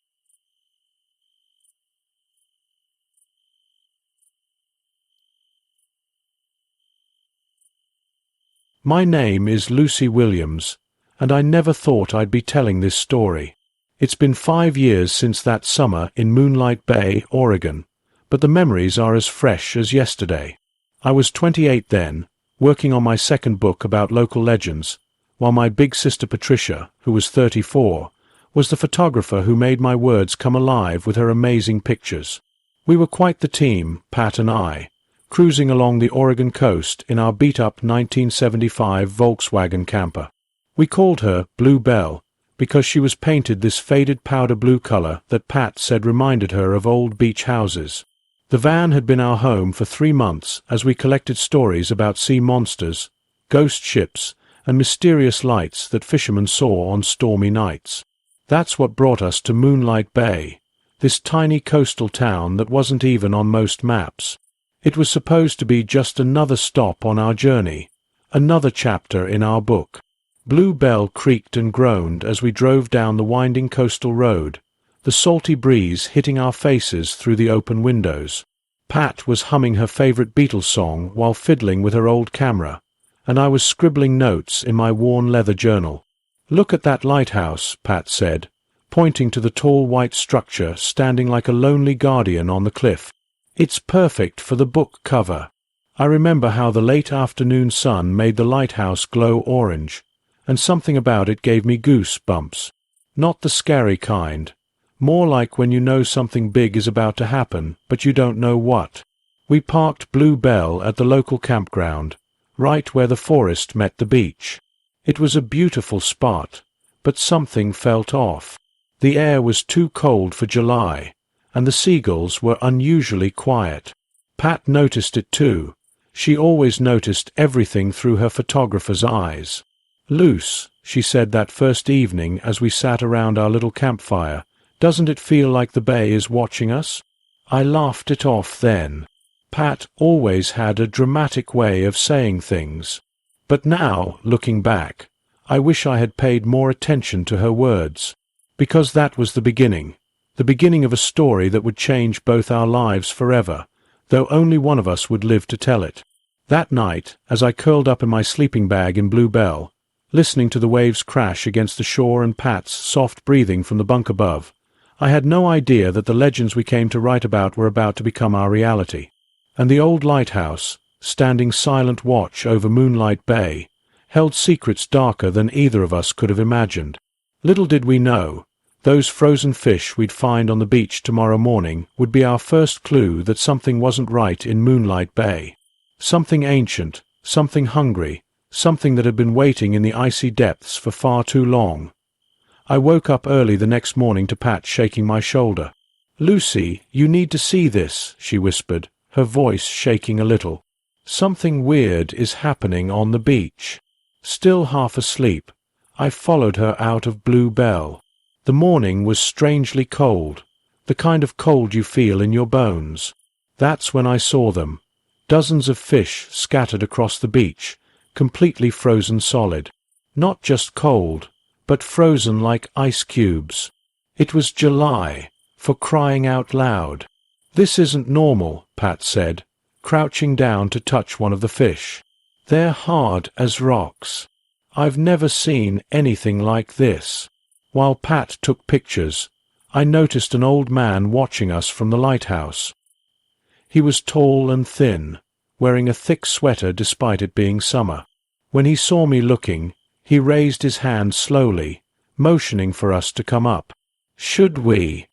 My name is Lucy Williams, and I never thought I'd be telling this story. It's been 5 years since that summer in Moonlight Bay, Oregon, but the memories are as fresh as yesterday. I was 28 then, working on my second book about local legends, while my big sister Patricia, who was 34, was the photographer who made my words come alive with her amazing pictures. We were quite the team, Pat and I, cruising along the Oregon coast in our beat-up 1975 Volkswagen camper. We called her Blue Belle because she was painted this faded powder blue color that Pat said reminded her of old beach houses. The van had been our home for 3 months as we collected stories about sea monsters, ghost ships, and mysterious lights that fishermen saw on stormy nights. That's what brought us to Moonlight Bay, this tiny coastal town that wasn't even on most maps. It was supposed to be just another stop on our journey, another chapter in our book. Blue Belle creaked and groaned as we drove down the winding coastal road, the salty breeze hitting our faces through the open windows. Pat was humming her favorite Beatles song while fiddling with her old camera, and I was scribbling notes in my worn leather journal. "Look at that lighthouse," Pat said, pointing to the tall white structure standing like a lonely guardian on the cliff. "It's perfect for the book cover." I remember how the late afternoon sun made the lighthouse glow orange, and something about it gave me goose bumps. Not the scary kind, more like when you know something big is about to happen, but you don't know what. We parked Blue Belle at the local campground, right where the forest met the beach. It was a beautiful spot, but something felt off. The air was too cold for July, and the seagulls were unusually quiet. Pat noticed it too. She always noticed everything through her photographer's eyes. "Luce," she said that first evening as we sat around our little campfire, "doesn't it feel like the bay is watching us?" I laughed it off then. Pat always had a dramatic way of saying things. But now, looking back, I wish I had paid more attention to her words. Because that was the beginning of a story that would change both our lives forever, though only one of us would live to tell it. That night, as I curled up in my sleeping bag in Blue Belle, listening to the waves crash against the shore and Pat's soft breathing from the bunk above, I had no idea that the legends we came to write about were about to become our reality. And the old lighthouse, standing silent watch over Moonlight Bay, held secrets darker than either of us could have imagined. Little did we know, those frozen fish we'd find on the beach tomorrow morning would be our first clue that something wasn't right in Moonlight Bay. Something ancient, something hungry, something that had been waiting in the icy depths for far too long. I woke up early the next morning to Pat shaking my shoulder. "Lucy, you need to see this," she whispered, her voice shaking a little. Something weird is happening on the beach. Still half asleep, I followed her out of Blue Bell. The morning was strangely cold, the kind of cold you feel in your bones. That's when I saw them. Dozens of fish scattered across the beach, completely frozen solid. Not just cold, but frozen like ice cubes. It was July, for crying out loud. "This isn't normal," Pat said, crouching down to touch one of the fish. "They're hard as rocks. I've never seen anything like this." While Pat took pictures, I noticed an old man watching us from the lighthouse. He was tall and thin, wearing a thick sweater despite it being summer. When he saw me looking, he raised his hand slowly, motioning for us to come up. "Should we?"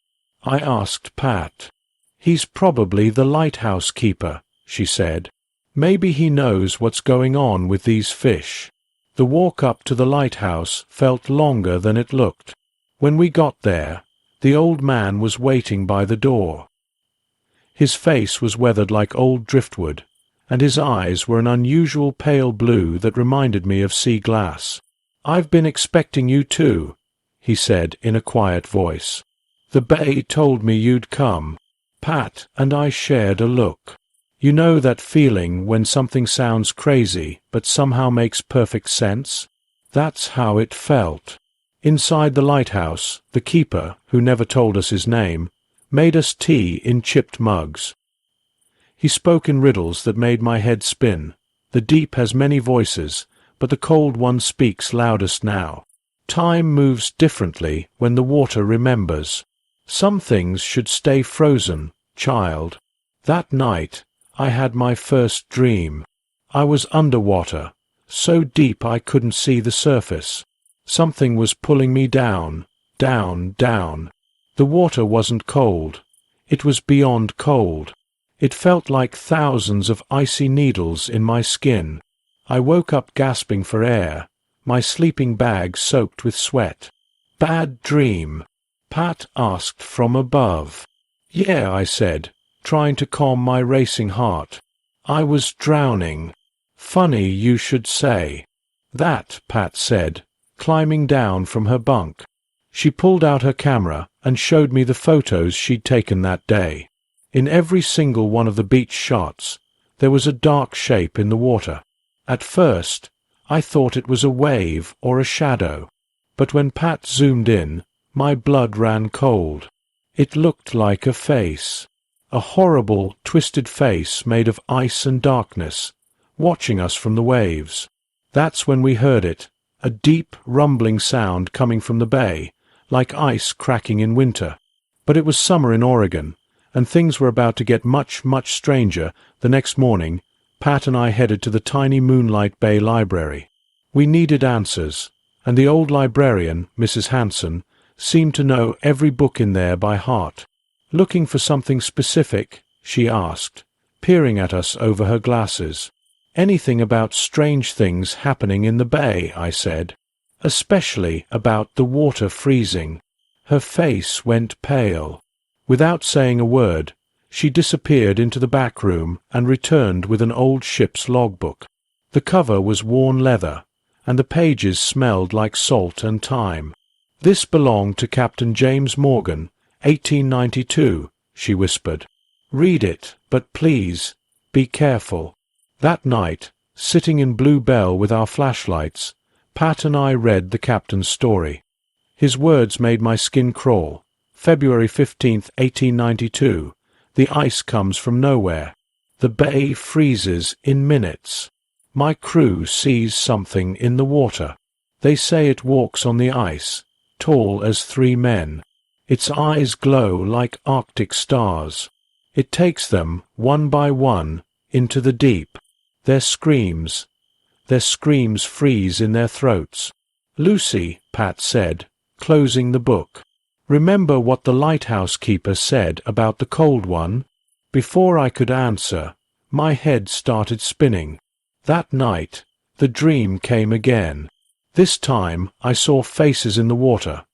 I asked Pat. "He's probably the lighthouse keeper," she said. "Maybe he knows what's going on with these fish." The walk up to the lighthouse felt longer than it looked. When we got there, the old man was waiting by the door. His face was weathered like old driftwood, and his eyes were an unusual pale blue that reminded me of sea glass. "I've been expecting you too," he said in a quiet voice. "The bay told me you'd come." Pat and I shared a look. You know that feeling when something sounds crazy but somehow makes perfect sense? That's how it felt. Inside the lighthouse, the keeper, who never told us his name, made us tea in chipped mugs. He spoke in riddles that made my head spin. The deep has many voices, but the cold one speaks loudest now. Time moves differently when the water remembers. Some things should stay frozen, child. That night, I had my first dream. I was underwater, so deep I couldn't see the surface. Something was pulling me down, down, down. The water wasn't cold. It was beyond cold. It felt like thousands of icy needles in my skin. I woke up gasping for air, my sleeping bag soaked with sweat. "Bad dream?" Pat asked from above. "Yeah," I said, trying to calm my racing heart. "I was drowning." "Funny you should say that," Pat said, climbing down from her bunk. She pulled out her camera and showed me the photos she'd taken that day. In every single one of the beach shots, there was a dark shape in the water. At first, I thought it was a wave or a shadow, but when Pat zoomed in, my blood ran cold. It looked like a face. A horrible, twisted face made of ice and darkness, watching us from the waves. That's when we heard it, a deep, rumbling sound coming from the bay, like ice cracking in winter. But it was summer in Oregon, and things were about to get much, much stranger. The next morning, Pat and I headed to the tiny Moonlight Bay Library. We needed answers, and the old librarian, Mrs. Hanson, seemed to know every book in there by heart. "Looking for something specific?" she asked, peering at us over her glasses. "Anything about strange things happening in the bay," I said. "Especially about the water freezing." Her face went pale. Without saying a word, she disappeared into the back room and returned with an old ship's logbook. The cover was worn leather, and the pages smelled like salt and thyme. "This belonged to Captain James Morgan, 1892, she whispered. "Read it, but please, be careful." That night, sitting in Blue Bell with our flashlights, Pat and I read the captain's story. His words made my skin crawl. February 15th, 1892. The ice comes from nowhere. The bay freezes in minutes. My crew sees something in the water. They say it walks on the ice, tall as 3 men. Its eyes glow like Arctic stars. It takes them, one by one, into the deep. Their screams freeze in their throats. "Lucy," Pat said, closing the book, "remember what the lighthouse keeper said about the cold one?" Before I could answer, my head started spinning. That night, the dream came again. This time I saw faces in the water,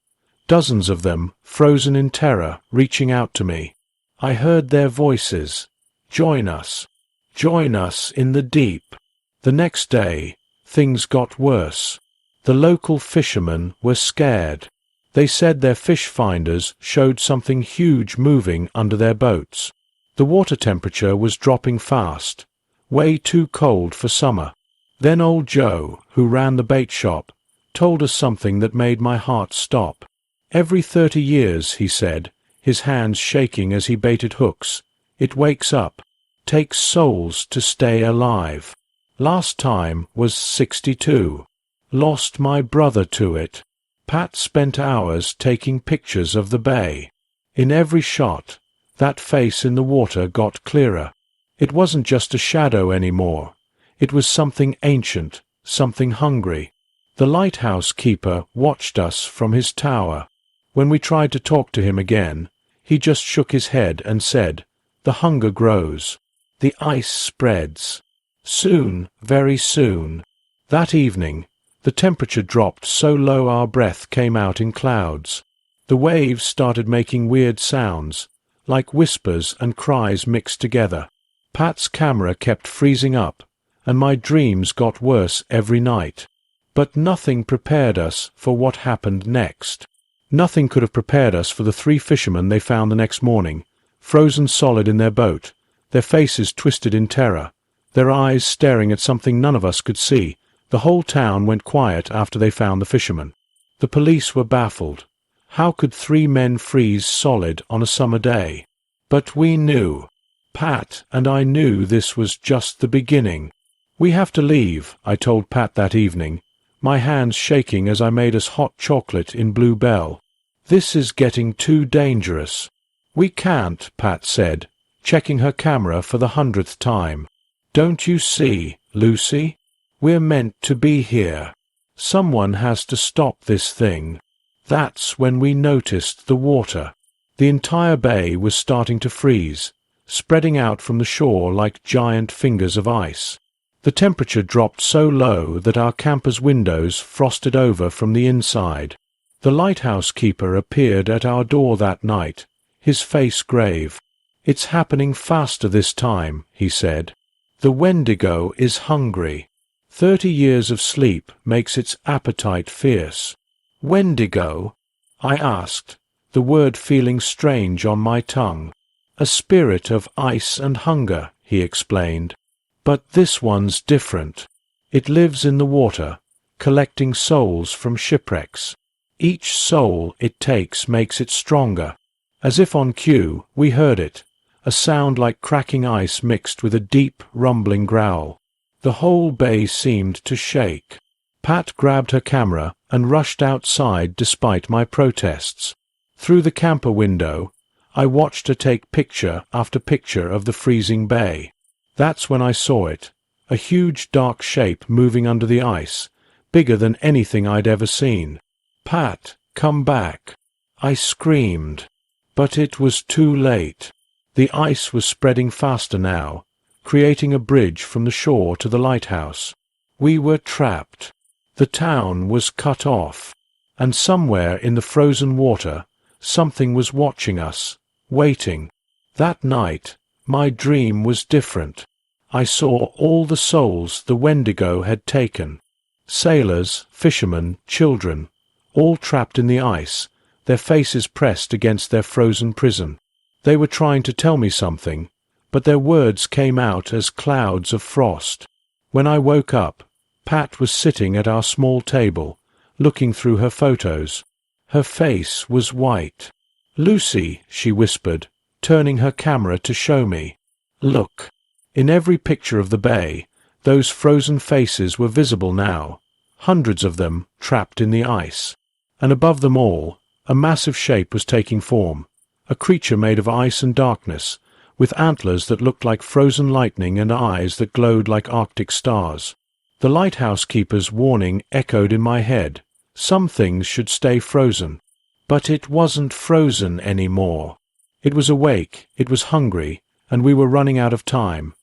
dozens of them, frozen in terror, reaching out to me. I heard their voices. "Join us. Join us in the deep." The next day, things got worse. The local fishermen were scared. They said their fish finders showed something huge moving under their boats. The water temperature was dropping fast, way too cold for summer. Then old Joe, who ran the bait shop, told us something that made my heart stop. Every 30 years, he said, his hands shaking as he baited hooks, it wakes up, takes souls to stay alive. Last time was 62. Lost my brother to it. Pat spent hours taking pictures of the bay. In every shot, that face in the water got clearer. It wasn't just a shadow anymore. It was something ancient, something hungry. The lighthouse keeper watched us from his tower. When we tried to talk to him again, he just shook his head and said, "The hunger grows. The ice spreads. Soon, very soon." That evening, the temperature dropped so low our breath came out in clouds. The waves started making weird sounds, like whispers and cries mixed together. Pat's camera kept freezing up, and my dreams got worse every night. But nothing prepared us for what happened next. Nothing could have prepared us for the 3 fishermen they found the next morning, frozen solid in their boat, their faces twisted in terror, their eyes staring at something none of us could see. The whole town went quiet after they found the fishermen. The police were baffled. How could 3 men freeze solid on a summer day? But we knew. Pat and I knew this was just the beginning. "We have to leave," I told Pat that evening, my hands shaking as I made us hot chocolate in Blue Bell. "This is getting too dangerous." "We can't," Pat said, checking her camera for the 100th time. "Don't you see, Lucy? We're meant to be here. Someone has to stop this thing." That's when we noticed the water. The entire bay was starting to freeze, spreading out from the shore like giant fingers of ice. The temperature dropped so low that our camper's windows frosted over from the inside. The lighthouse keeper appeared at our door that night, his face grave. "It's happening faster this time," he said. "The Wendigo is hungry. 30 years of sleep makes its appetite fierce." "Wendigo?" I asked, the word feeling strange on my tongue. "A spirit of ice and hunger," he explained. "But this one's different. It lives in the water, collecting souls from shipwrecks. Each soul it takes makes it stronger." As if on cue, we heard it, a sound like cracking ice mixed with a deep, rumbling growl. The whole bay seemed to shake. Pat grabbed her camera and rushed outside despite my protests. Through the camper window, I watched her take picture after picture of the freezing bay. That's when I saw it, a huge dark shape moving under the ice, bigger than anything I'd ever seen. "Pat, come back!" I screamed. But it was too late. The ice was spreading faster now, creating a bridge from the shore to the lighthouse. We were trapped. The town was cut off, and somewhere in the frozen water, something was watching us, waiting. That night, my dream was different. I saw all the souls the Wendigo had taken. Sailors, fishermen, children, all trapped in the ice, their faces pressed against their frozen prison. They were trying to tell me something, but their words came out as clouds of frost. When I woke up, Pat was sitting at our small table, looking through her photos. Her face was white. "Lucy," she whispered, turning her camera to show me. "Look." In every picture of the bay, those frozen faces were visible now, hundreds of them trapped in the ice. And above them all, a massive shape was taking form, a creature made of ice and darkness, with antlers that looked like frozen lightning and eyes that glowed like Arctic stars. The lighthouse keeper's warning echoed in my head. Some things should stay frozen. But it wasn't frozen anymore. It was awake, it was hungry, and we were running out of time.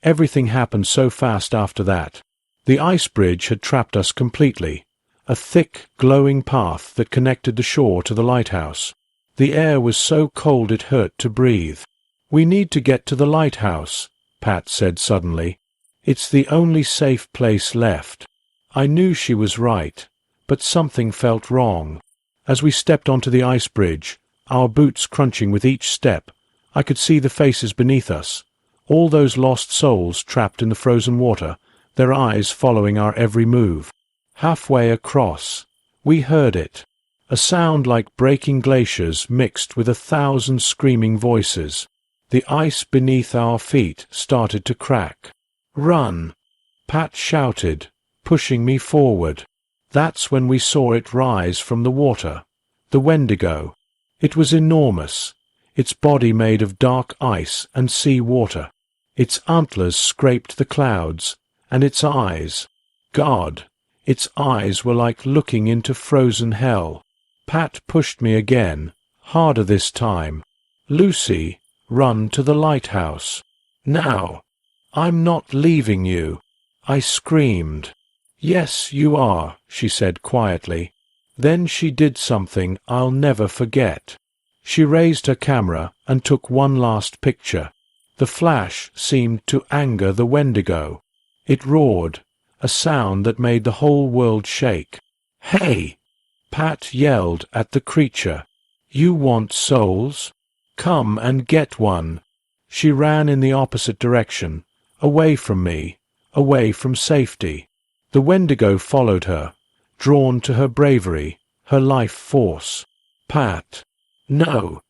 Everything happened so fast after that. The ice bridge had trapped us completely, a thick, glowing path that connected the shore to the lighthouse. The air was so cold it hurt to breathe. "We need to get to the lighthouse," Pat said suddenly. "It's the only safe place left." I knew she was right, but something felt wrong. As we stepped onto the ice bridge, our boots crunching with each step, I could see the faces beneath us, all those lost souls trapped in the frozen water, their eyes following our every move. Halfway across, we heard it, a sound like breaking glaciers mixed with 1,000 screaming voices. The ice beneath our feet started to crack. "Run!" Pat shouted, pushing me forward. That's when we saw it rise from the water. The Wendigo. It was enormous, its body made of dark ice and sea water. Its antlers scraped the clouds, and its eyes. God, its eyes were like looking into frozen hell. Pat pushed me again, harder this time. "Lucy, run to the lighthouse. Now! I'm not leaving you!" I screamed. "Yes, you are," she said quietly. Then she did something I'll never forget. She raised her camera and took one last picture. The flash seemed to anger the Wendigo. It roared, a sound that made the whole world shake. "Hey!" Pat yelled at the creature. "You want souls? Come and get one." She ran in the opposite direction, away from me, away from safety. The Wendigo followed her, drawn to her bravery, her life force. "Pat, no!"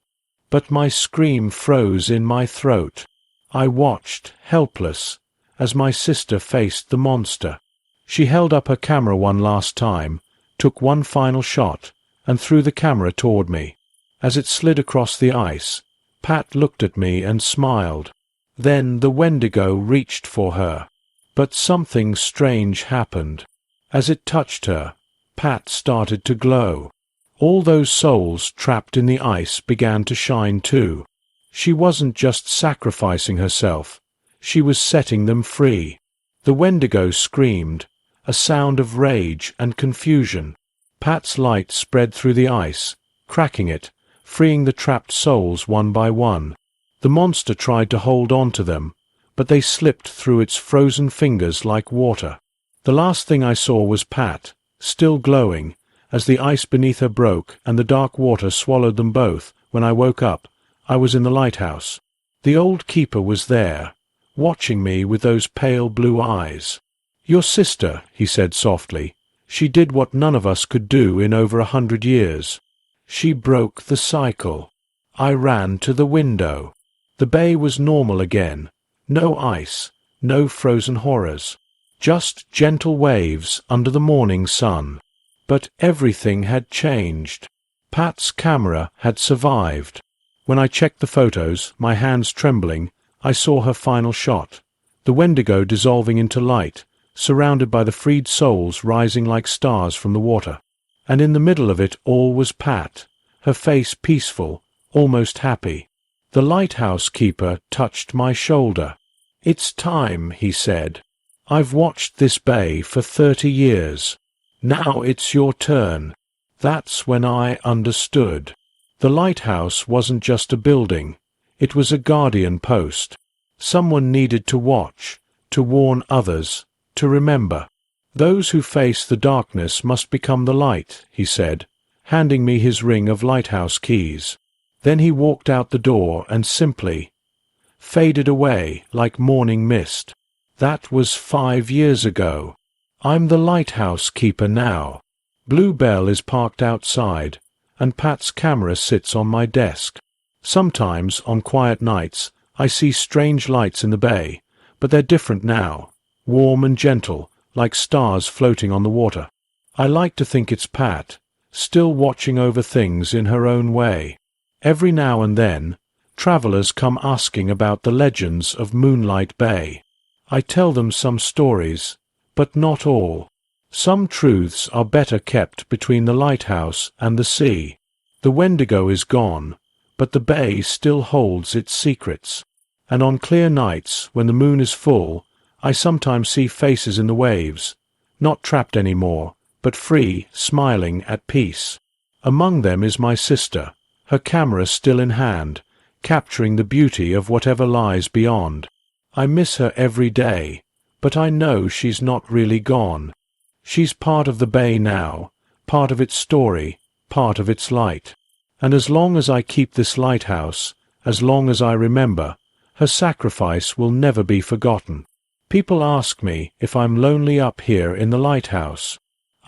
But my scream froze in my throat. I watched, helpless, as my sister faced the monster. She held up her camera one last time, took one final shot, and threw the camera toward me. As it slid across the ice, Pat looked at me and smiled. Then the Wendigo reached for her. But something strange happened. As it touched her, Pat started to glow. All those souls trapped in the ice began to shine too. She wasn't just sacrificing herself, she was setting them free. The Wendigo screamed, a sound of rage and confusion. Pat's light spread through the ice, cracking it, freeing the trapped souls one by one. The monster tried to hold on to them, but they slipped through its frozen fingers like water. The last thing I saw was Pat, still glowing, as the ice beneath her broke and the dark water swallowed them both. When I woke up, I was in the lighthouse. The old keeper was there, watching me with those pale blue eyes. "Your sister," he said softly. "She did what none of us could do in over 100 years. She broke the cycle." I ran to the window. The bay was normal again. No ice, no frozen horrors. Just gentle waves under the morning sun. But everything had changed. Pat's camera had survived. When I checked the photos, my hands trembling, I saw her final shot. The Wendigo dissolving into light, surrounded by the freed souls rising like stars from the water. And in the middle of it all was Pat, her face peaceful, almost happy. The lighthouse keeper touched my shoulder. "It's time," he said. "I've watched this bay for 30 years. Now it's your turn." That's when I understood. The lighthouse wasn't just a building. It was a guardian post. Someone needed to watch, to warn others, to remember. "Those who face the darkness must become the light," he said, handing me his ring of lighthouse keys. Then he walked out the door and simply faded away like morning mist. That was 5 years ago. I'm the lighthouse keeper now. Bluebell is parked outside, and Pat's camera sits on my desk. Sometimes, on quiet nights, I see strange lights in the bay, but they're different now, warm and gentle, like stars floating on the water. I like to think it's Pat, still watching over things in her own way. Every now and then, travelers come asking about the legends of Moonlight Bay. I tell them some stories, but not all. Some truths are better kept between the lighthouse and the sea. The Wendigo is gone, but the bay still holds its secrets. And on clear nights, when the moon is full, I sometimes see faces in the waves, not trapped anymore, but free, smiling, at peace. Among them is my sister, her camera still in hand, capturing the beauty of whatever lies beyond. I miss her every day, but I know she's not really gone. She's part of the bay now, part of its story, part of its light. And as long as I keep this lighthouse, as long as I remember, her sacrifice will never be forgotten. People ask me if I'm lonely up here in the lighthouse.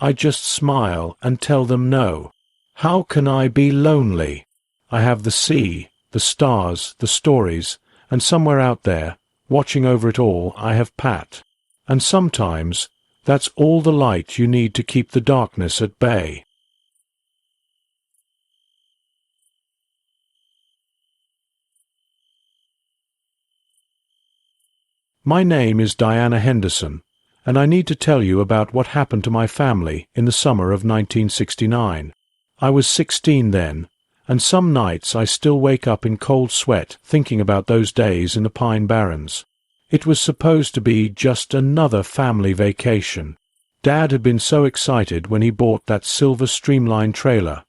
I just smile and tell them no. How can I be lonely? I have the sea, the stars, the stories, and somewhere out there, watching over it all, I have Pat. And sometimes, that's all the light you need to keep the darkness at bay. My name is Diana Henderson, and I need to tell you about what happened to my family in the summer of 1969. I was 16 then, and some nights I still wake up in cold sweat thinking about those days in the Pine Barrens. It was supposed to be just another family vacation. Dad had been so excited when he bought that silver Streamline trailer.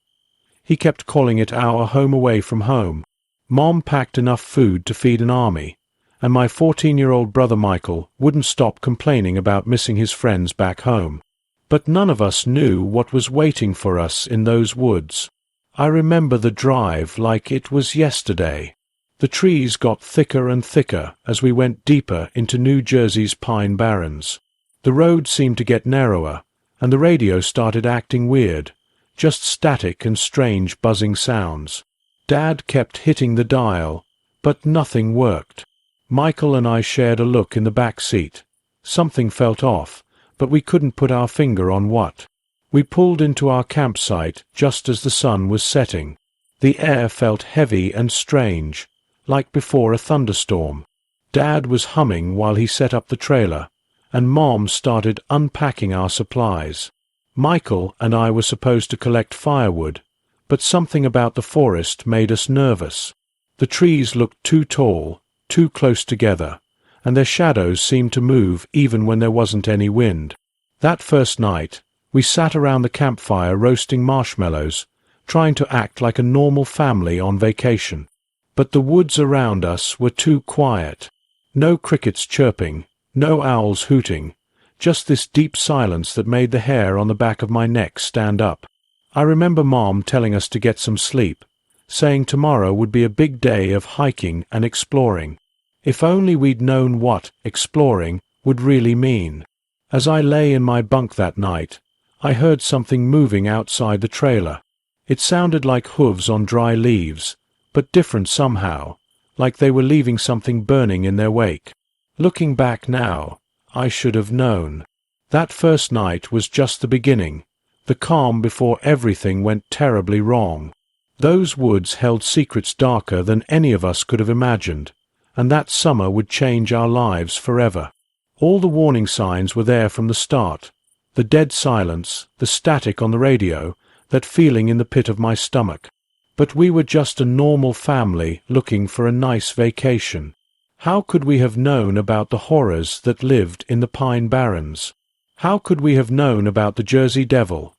He kept calling it our home away from home. Mom packed enough food to feed an army, and my 14-year-old brother Michael wouldn't stop complaining about missing his friends back home. But none of us knew what was waiting for us in those woods. I remember the drive like it was yesterday. The trees got thicker and thicker as we went deeper into New Jersey's Pine Barrens. The road seemed to get narrower, and the radio started acting weird, just static and strange buzzing sounds. Dad kept hitting the dial, but nothing worked. Michael and I shared a look in the back seat. Something felt off, but we couldn't put our finger on what. We pulled into our campsite just as the sun was setting. The air felt heavy and strange, like before a thunderstorm. Dad was humming while he set up the trailer, and Mom started unpacking our supplies. Michael and I were supposed to collect firewood, but something about the forest made us nervous. The trees looked too tall, too close together, and their shadows seemed to move even when there wasn't any wind. That first night, we sat around the campfire roasting marshmallows, trying to act like a normal family on vacation. But the woods around us were too quiet. No crickets chirping, no owls hooting, just this deep silence that made the hair on the back of my neck stand up. I remember Mom telling us to get some sleep, saying tomorrow would be a big day of hiking and exploring. If only we'd known what exploring would really mean. As I lay in my bunk that night, I heard something moving outside the trailer. It sounded like hooves on dry leaves, but different somehow, like they were leaving something burning in their wake. Looking back now, I should have known. That first night was just the beginning, the calm before everything went terribly wrong. Those woods held secrets darker than any of us could have imagined, and that summer would change our lives forever. All the warning signs were there from the start. The dead silence, the static on the radio, that feeling in the pit of my stomach. But we were just a normal family looking for a nice vacation. How could we have known about the horrors that lived in the Pine Barrens? How could we have known about the Jersey Devil?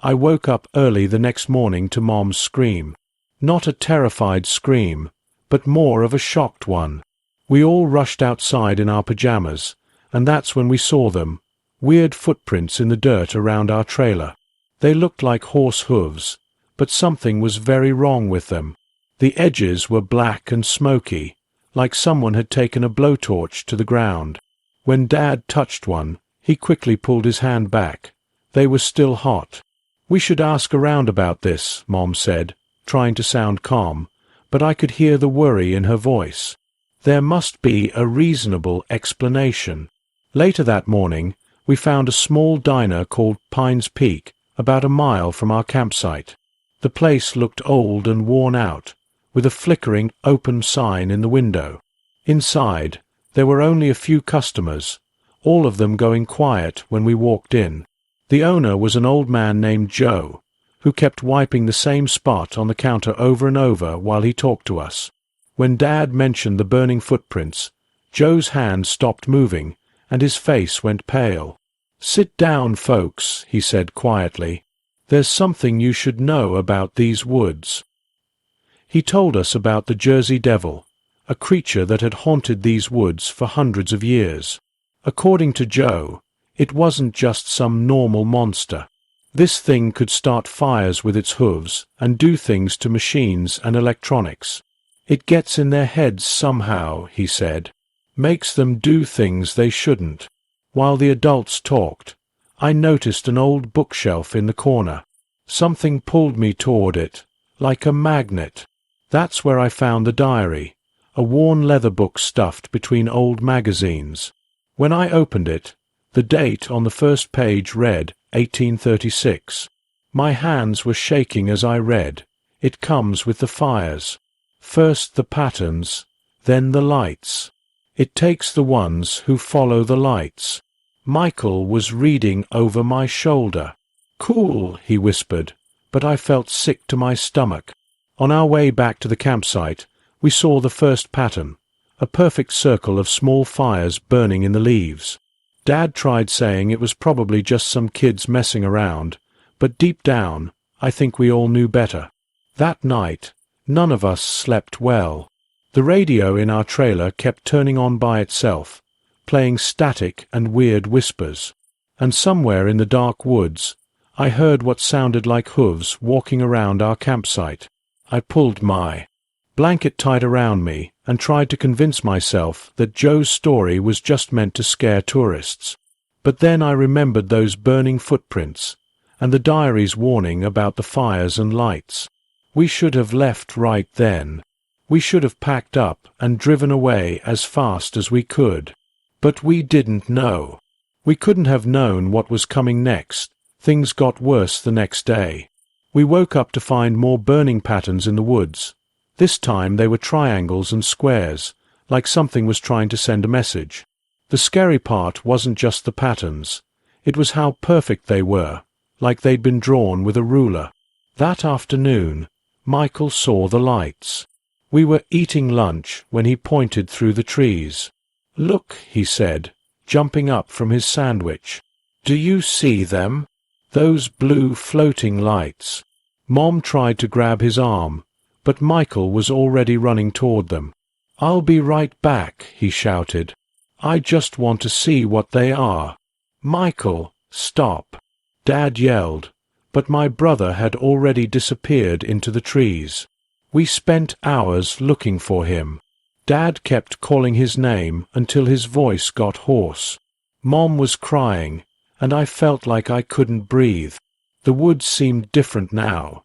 I woke up early the next morning to Mom's scream. Not a terrified scream, but more of a shocked one. We all rushed outside in our pajamas, and that's when we saw them, weird footprints in the dirt around our trailer. They looked like horse hooves, but something was very wrong with them. The edges were black and smoky, like someone had taken a blowtorch to the ground. When Dad touched one, he quickly pulled his hand back. They were still hot. "We should ask around about this," Mom said, trying to sound calm, but I could hear the worry in her voice. There must be a reasonable explanation. Later that morning, we found a small diner called Pines Peak, about a mile from our campsite. The place looked old and worn out, with a flickering open sign in the window. Inside, there were only a few customers, all of them going quiet when we walked in. The owner was an old man named Joe, who kept wiping the same spot on the counter over and over while he talked to us. When Dad mentioned the burning footprints, Joe's hand stopped moving, and his face went pale. "Sit down, folks," he said quietly. "There's something you should know about these woods." He told us about the Jersey Devil, a creature that had haunted these woods for hundreds of years. According to Joe, it wasn't just some normal monster. This thing could start fires with its hooves and do things to machines and electronics. It gets in their heads somehow, he said. Makes them do things they shouldn't. While the adults talked, I noticed an old bookshelf in the corner. Something pulled me toward it, like a magnet. That's where I found the diary, a worn leather book stuffed between old magazines. When I opened it, the date on the first page read 1836. My hands were shaking as I read. It comes with the fires. First the patterns, then the lights. It takes the ones who follow the lights. Michael was reading over my shoulder. Cool, he whispered, but I felt sick to my stomach. On our way back to the campsite, we saw the first pattern, a perfect circle of small fires burning in the leaves. Dad tried saying it was probably just some kids messing around, but deep down, I think we all knew better. That night, none of us slept well. The radio in our trailer kept turning on by itself, playing static and weird whispers. And somewhere in the dark woods, I heard what sounded like hooves walking around our campsite. I pulled my blanket tight around me and tried to convince myself that Joe's story was just meant to scare tourists. But then I remembered those burning footprints and the diary's warning about the fires and lights. We should have left right then. We should have packed up and driven away as fast as we could. But we didn't know. We couldn't have known what was coming next. Things got worse the next day. We woke up to find more burning patterns in the woods. This time they were triangles and squares, like something was trying to send a message. The scary part wasn't just the patterns. It was how perfect they were, like they'd been drawn with a ruler. That afternoon, Michael saw the lights. We were eating lunch when he pointed through the trees. "Look," he said, jumping up from his sandwich. "Do you see them? Those blue floating lights." Mom tried to grab his arm, but Michael was already running toward them. "I'll be right back," he shouted. "I just want to see what they are." "Michael, stop!" Dad yelled, but my brother had already disappeared into the trees. We spent hours looking for him. Dad kept calling his name until his voice got hoarse. Mom was crying, and I felt like I couldn't breathe. The woods seemed different now.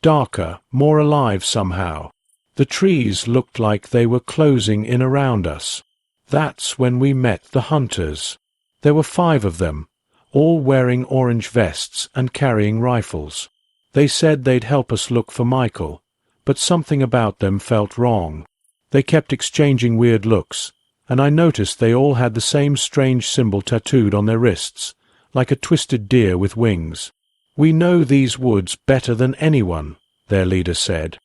Darker, more alive somehow. The trees looked like they were closing in around us. That's when we met the hunters. There were 5 of them, all wearing orange vests and carrying rifles. They said they'd help us look for Michael, but something about them felt wrong. They kept exchanging weird looks, and I noticed they all had the same strange symbol tattooed on their wrists, like a twisted deer with wings. "We know these woods better than anyone," their leader said.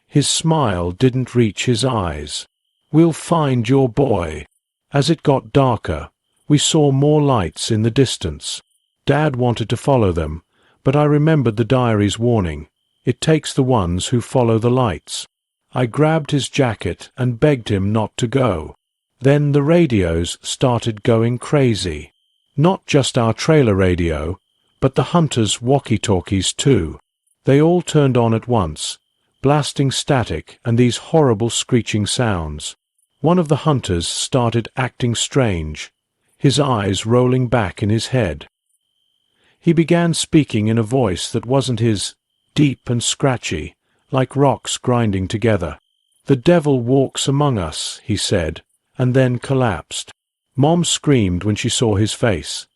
His smile didn't reach his eyes. "We'll find your boy." As it got darker, we saw more lights in the distance. Dad wanted to follow them, but I remembered the diary's warning. It takes the ones who follow the lights. I grabbed his jacket and begged him not to go. Then the radios started going crazy. Not just our trailer radio, but the hunters' walkie-talkies too. They all turned on at once, blasting static and these horrible screeching sounds. One of the hunters started acting strange, his eyes rolling back in his head. He began speaking in a voice that wasn't his, deep and scratchy, like rocks grinding together. "The devil walks among us," he said, and then collapsed. Mom screamed when she saw his face.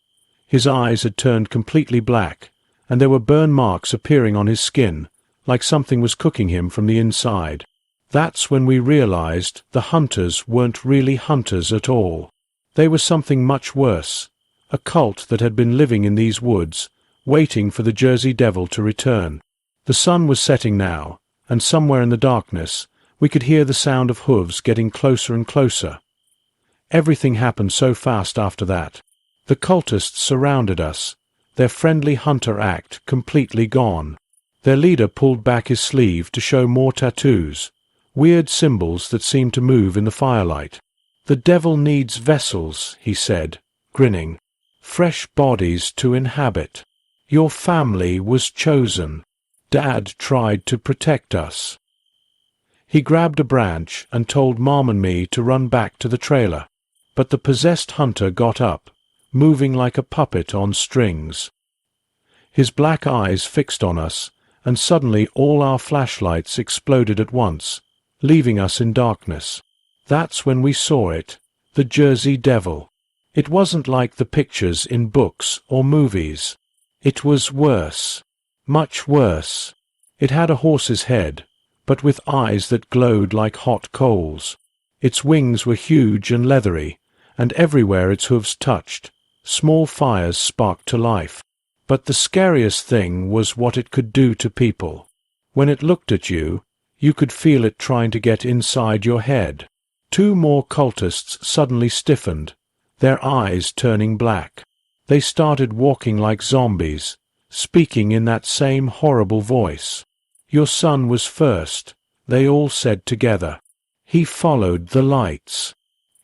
His eyes had turned completely black, and there were burn marks appearing on his skin, like something was cooking him from the inside. That's when we realized the hunters weren't really hunters at all. They were something much worse, a cult that had been living in these woods, waiting for the Jersey Devil to return. The sun was setting now, and somewhere in the darkness we could hear the sound of hooves getting closer and closer. Everything happened so fast after that. The cultists surrounded us, their friendly hunter act completely gone. Their leader pulled back his sleeve to show more tattoos, weird symbols that seemed to move in the firelight. "The devil needs vessels," he said, grinning. "Fresh bodies to inhabit. Your family was chosen. Dad tried to protect us." He grabbed a branch and told Mom and me to run back to the trailer, but the possessed hunter got up, moving like a puppet on strings. His black eyes fixed on us, and suddenly all our flashlights exploded at once, leaving us in darkness. That's when we saw it, the Jersey Devil. It wasn't like the pictures in books or movies. It was worse, much worse. It had a horse's head, but with eyes that glowed like hot coals. Its wings were huge and leathery, and everywhere its hooves touched, small fires sparked to life. But the scariest thing was what it could do to people. When it looked at you, you could feel it trying to get inside your head. 2 more cultists suddenly stiffened, their eyes turning black. They started walking like zombies, speaking in that same horrible voice. "Your son was first," they all said together. "He followed the lights.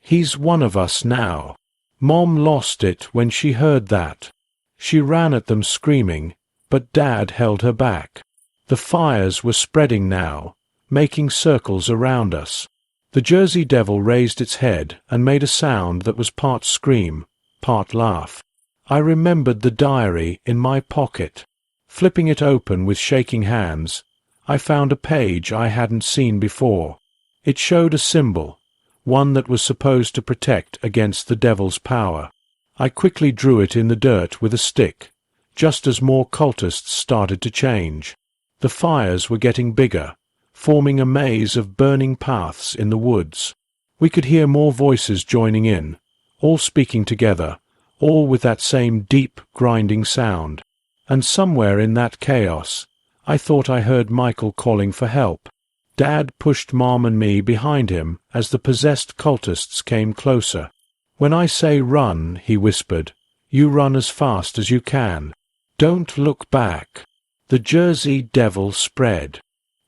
He's one of us now." Mom lost it when she heard that. She ran at them screaming, but Dad held her back. The fires were spreading now, making circles around us. The Jersey Devil raised its head and made a sound that was part scream, part laugh. I remembered the diary in my pocket. Flipping it open with shaking hands, I found a page I hadn't seen before. It showed a symbol, one that was supposed to protect against the devil's power. I quickly drew it in the dirt with a stick, just as more cultists started to change. The fires were getting bigger, forming a maze of burning paths in the woods. We could hear more voices joining in, all speaking together, all with that same deep, grinding sound. And somewhere in that chaos, I thought I heard Michael calling for help. Dad pushed Mom and me behind him as the possessed cultists came closer. "When I say run," he whispered, "you run as fast as you can. Don't look back." The Jersey Devil spread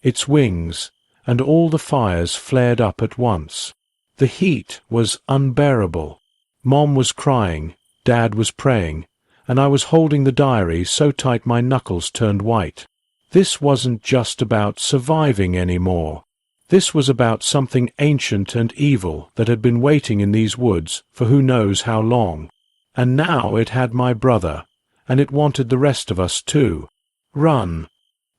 its wings, and all the fires flared up at once. The heat was unbearable. Mom was crying, Dad was praying, and I was holding the diary so tight my knuckles turned white. This wasn't just about surviving anymore. This was about something ancient and evil that had been waiting in these woods for who knows how long. And now it had my brother, and it wanted the rest of us too. "Run!"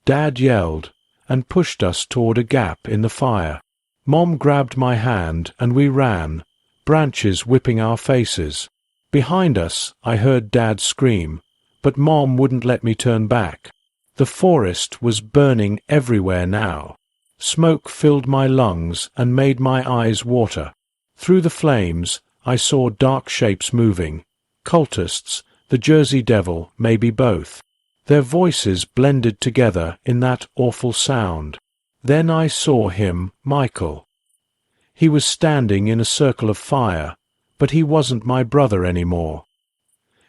Dad yelled, and pushed us toward a gap in the fire. Mom grabbed my hand, and we ran, branches whipping our faces. Behind us, I heard Dad scream, but Mom wouldn't let me turn back. The forest was burning everywhere now. Smoke filled my lungs and made my eyes water. Through the flames, I saw dark shapes moving. Cultists, the Jersey Devil, maybe both. Their voices blended together in that awful sound. Then I saw him, Michael. He was standing in a circle of fire, but he wasn't my brother anymore.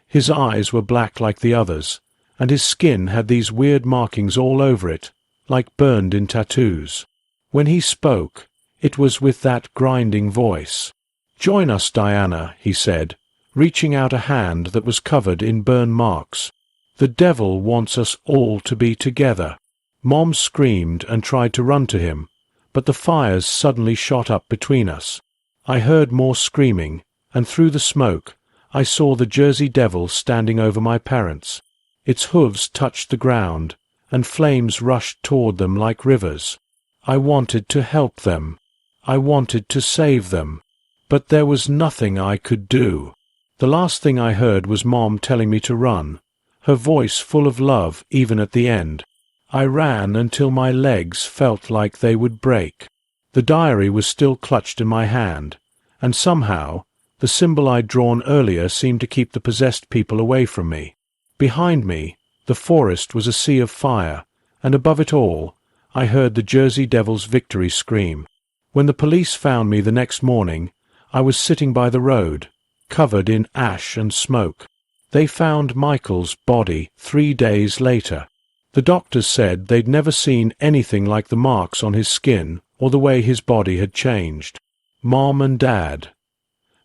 His eyes were black like the others, and his skin had these weird markings all over it, like burned in tattoos. When he spoke, it was with that grinding voice. "Join us, Diana," he said, reaching out a hand that was covered in burn marks. "The devil wants us all to be together." Mom screamed and tried to run to him, but the fires suddenly shot up between us. I heard more screaming, and through the smoke, I saw the Jersey Devil standing over my parents. Its hooves touched the ground, and flames rushed toward them like rivers. I wanted to help them. I wanted to save them. But there was nothing I could do. The last thing I heard was Mom telling me to run, her voice full of love even at the end. I ran until my legs felt like they would break. The diary was still clutched in my hand, and somehow the symbol I'd drawn earlier seemed to keep the possessed people away from me. Behind me, the forest was a sea of fire, and above it all, I heard the Jersey Devil's victory scream. When the police found me the next morning, I was sitting by the road, covered in ash and smoke. They found Michael's body 3 days later. The doctors said they'd never seen anything like the marks on his skin or the way his body had changed. Mom and Dad.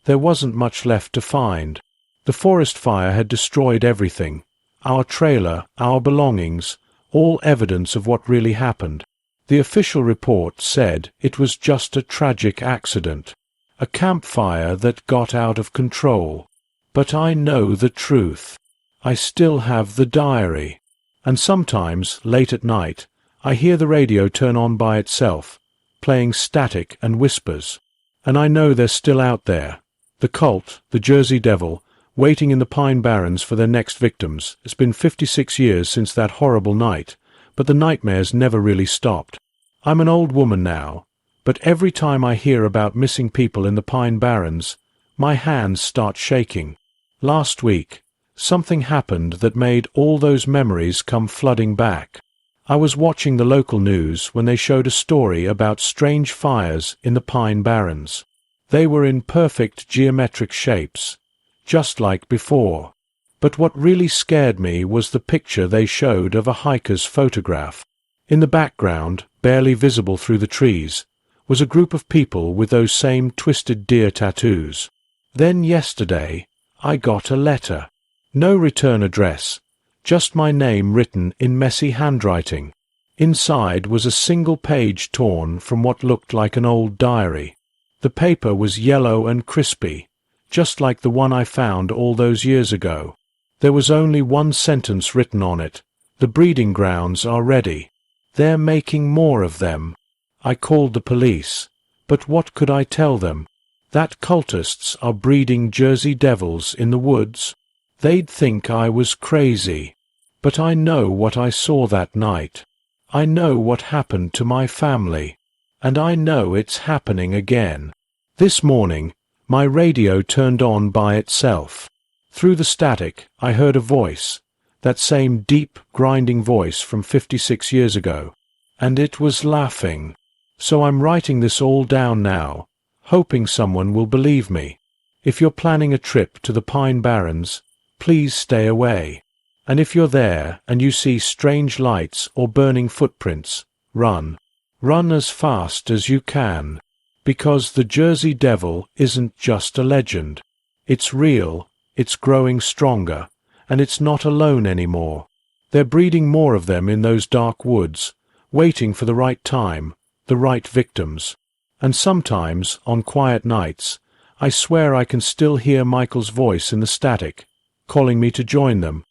There wasn't much left to find. The forest fire had destroyed everything. Our trailer, our belongings, all evidence of what really happened. The official report said it was just a tragic accident, a campfire that got out of control. But I know the truth. I still have the diary. And sometimes, late at night, I hear the radio turn on by itself, playing static and whispers. And I know they're still out there. The cult, the Jersey Devil, waiting in the Pine Barrens for their next victims. It's been 56 years since that horrible night, but the nightmares never really stopped. I'm an old woman now, but every time I hear about missing people in the Pine Barrens, my hands start shaking. Last week, something happened that made all those memories come flooding back. I was watching the local news when they showed a story about strange fires in the Pine Barrens. They were in perfect geometric shapes, just like before. But what really scared me was the picture they showed of a hiker's photograph. In the background, barely visible through the trees, was a group of people with those same twisted deer tattoos. Then yesterday, I got a letter. No return address, just my name written in messy handwriting. Inside was a single page torn from what looked like an old diary. The paper was yellow and crispy, just like the one I found all those years ago. There was only one sentence written on it. The breeding grounds are ready. They're making more of them. I called the police, but what could I tell them? That cultists are breeding Jersey Devils in the woods? They'd think I was crazy. But I know what I saw that night. I know what happened to my family. And I know it's happening again. This morning, my radio turned on by itself. Through the static, I heard a voice, that same deep, grinding voice from 56 years ago. And it was laughing. So I'm writing this all down now, hoping someone will believe me. If you're planning a trip to the Pine Barrens, please stay away. And if you're there and you see strange lights or burning footprints, run. Run as fast as you can. Because the Jersey Devil isn't just a legend. It's real, it's growing stronger, and it's not alone anymore. They're breeding more of them in those dark woods, waiting for the right time, the right victims. And sometimes, on quiet nights, I swear I can still hear Michael's voice in the static, calling me to join them.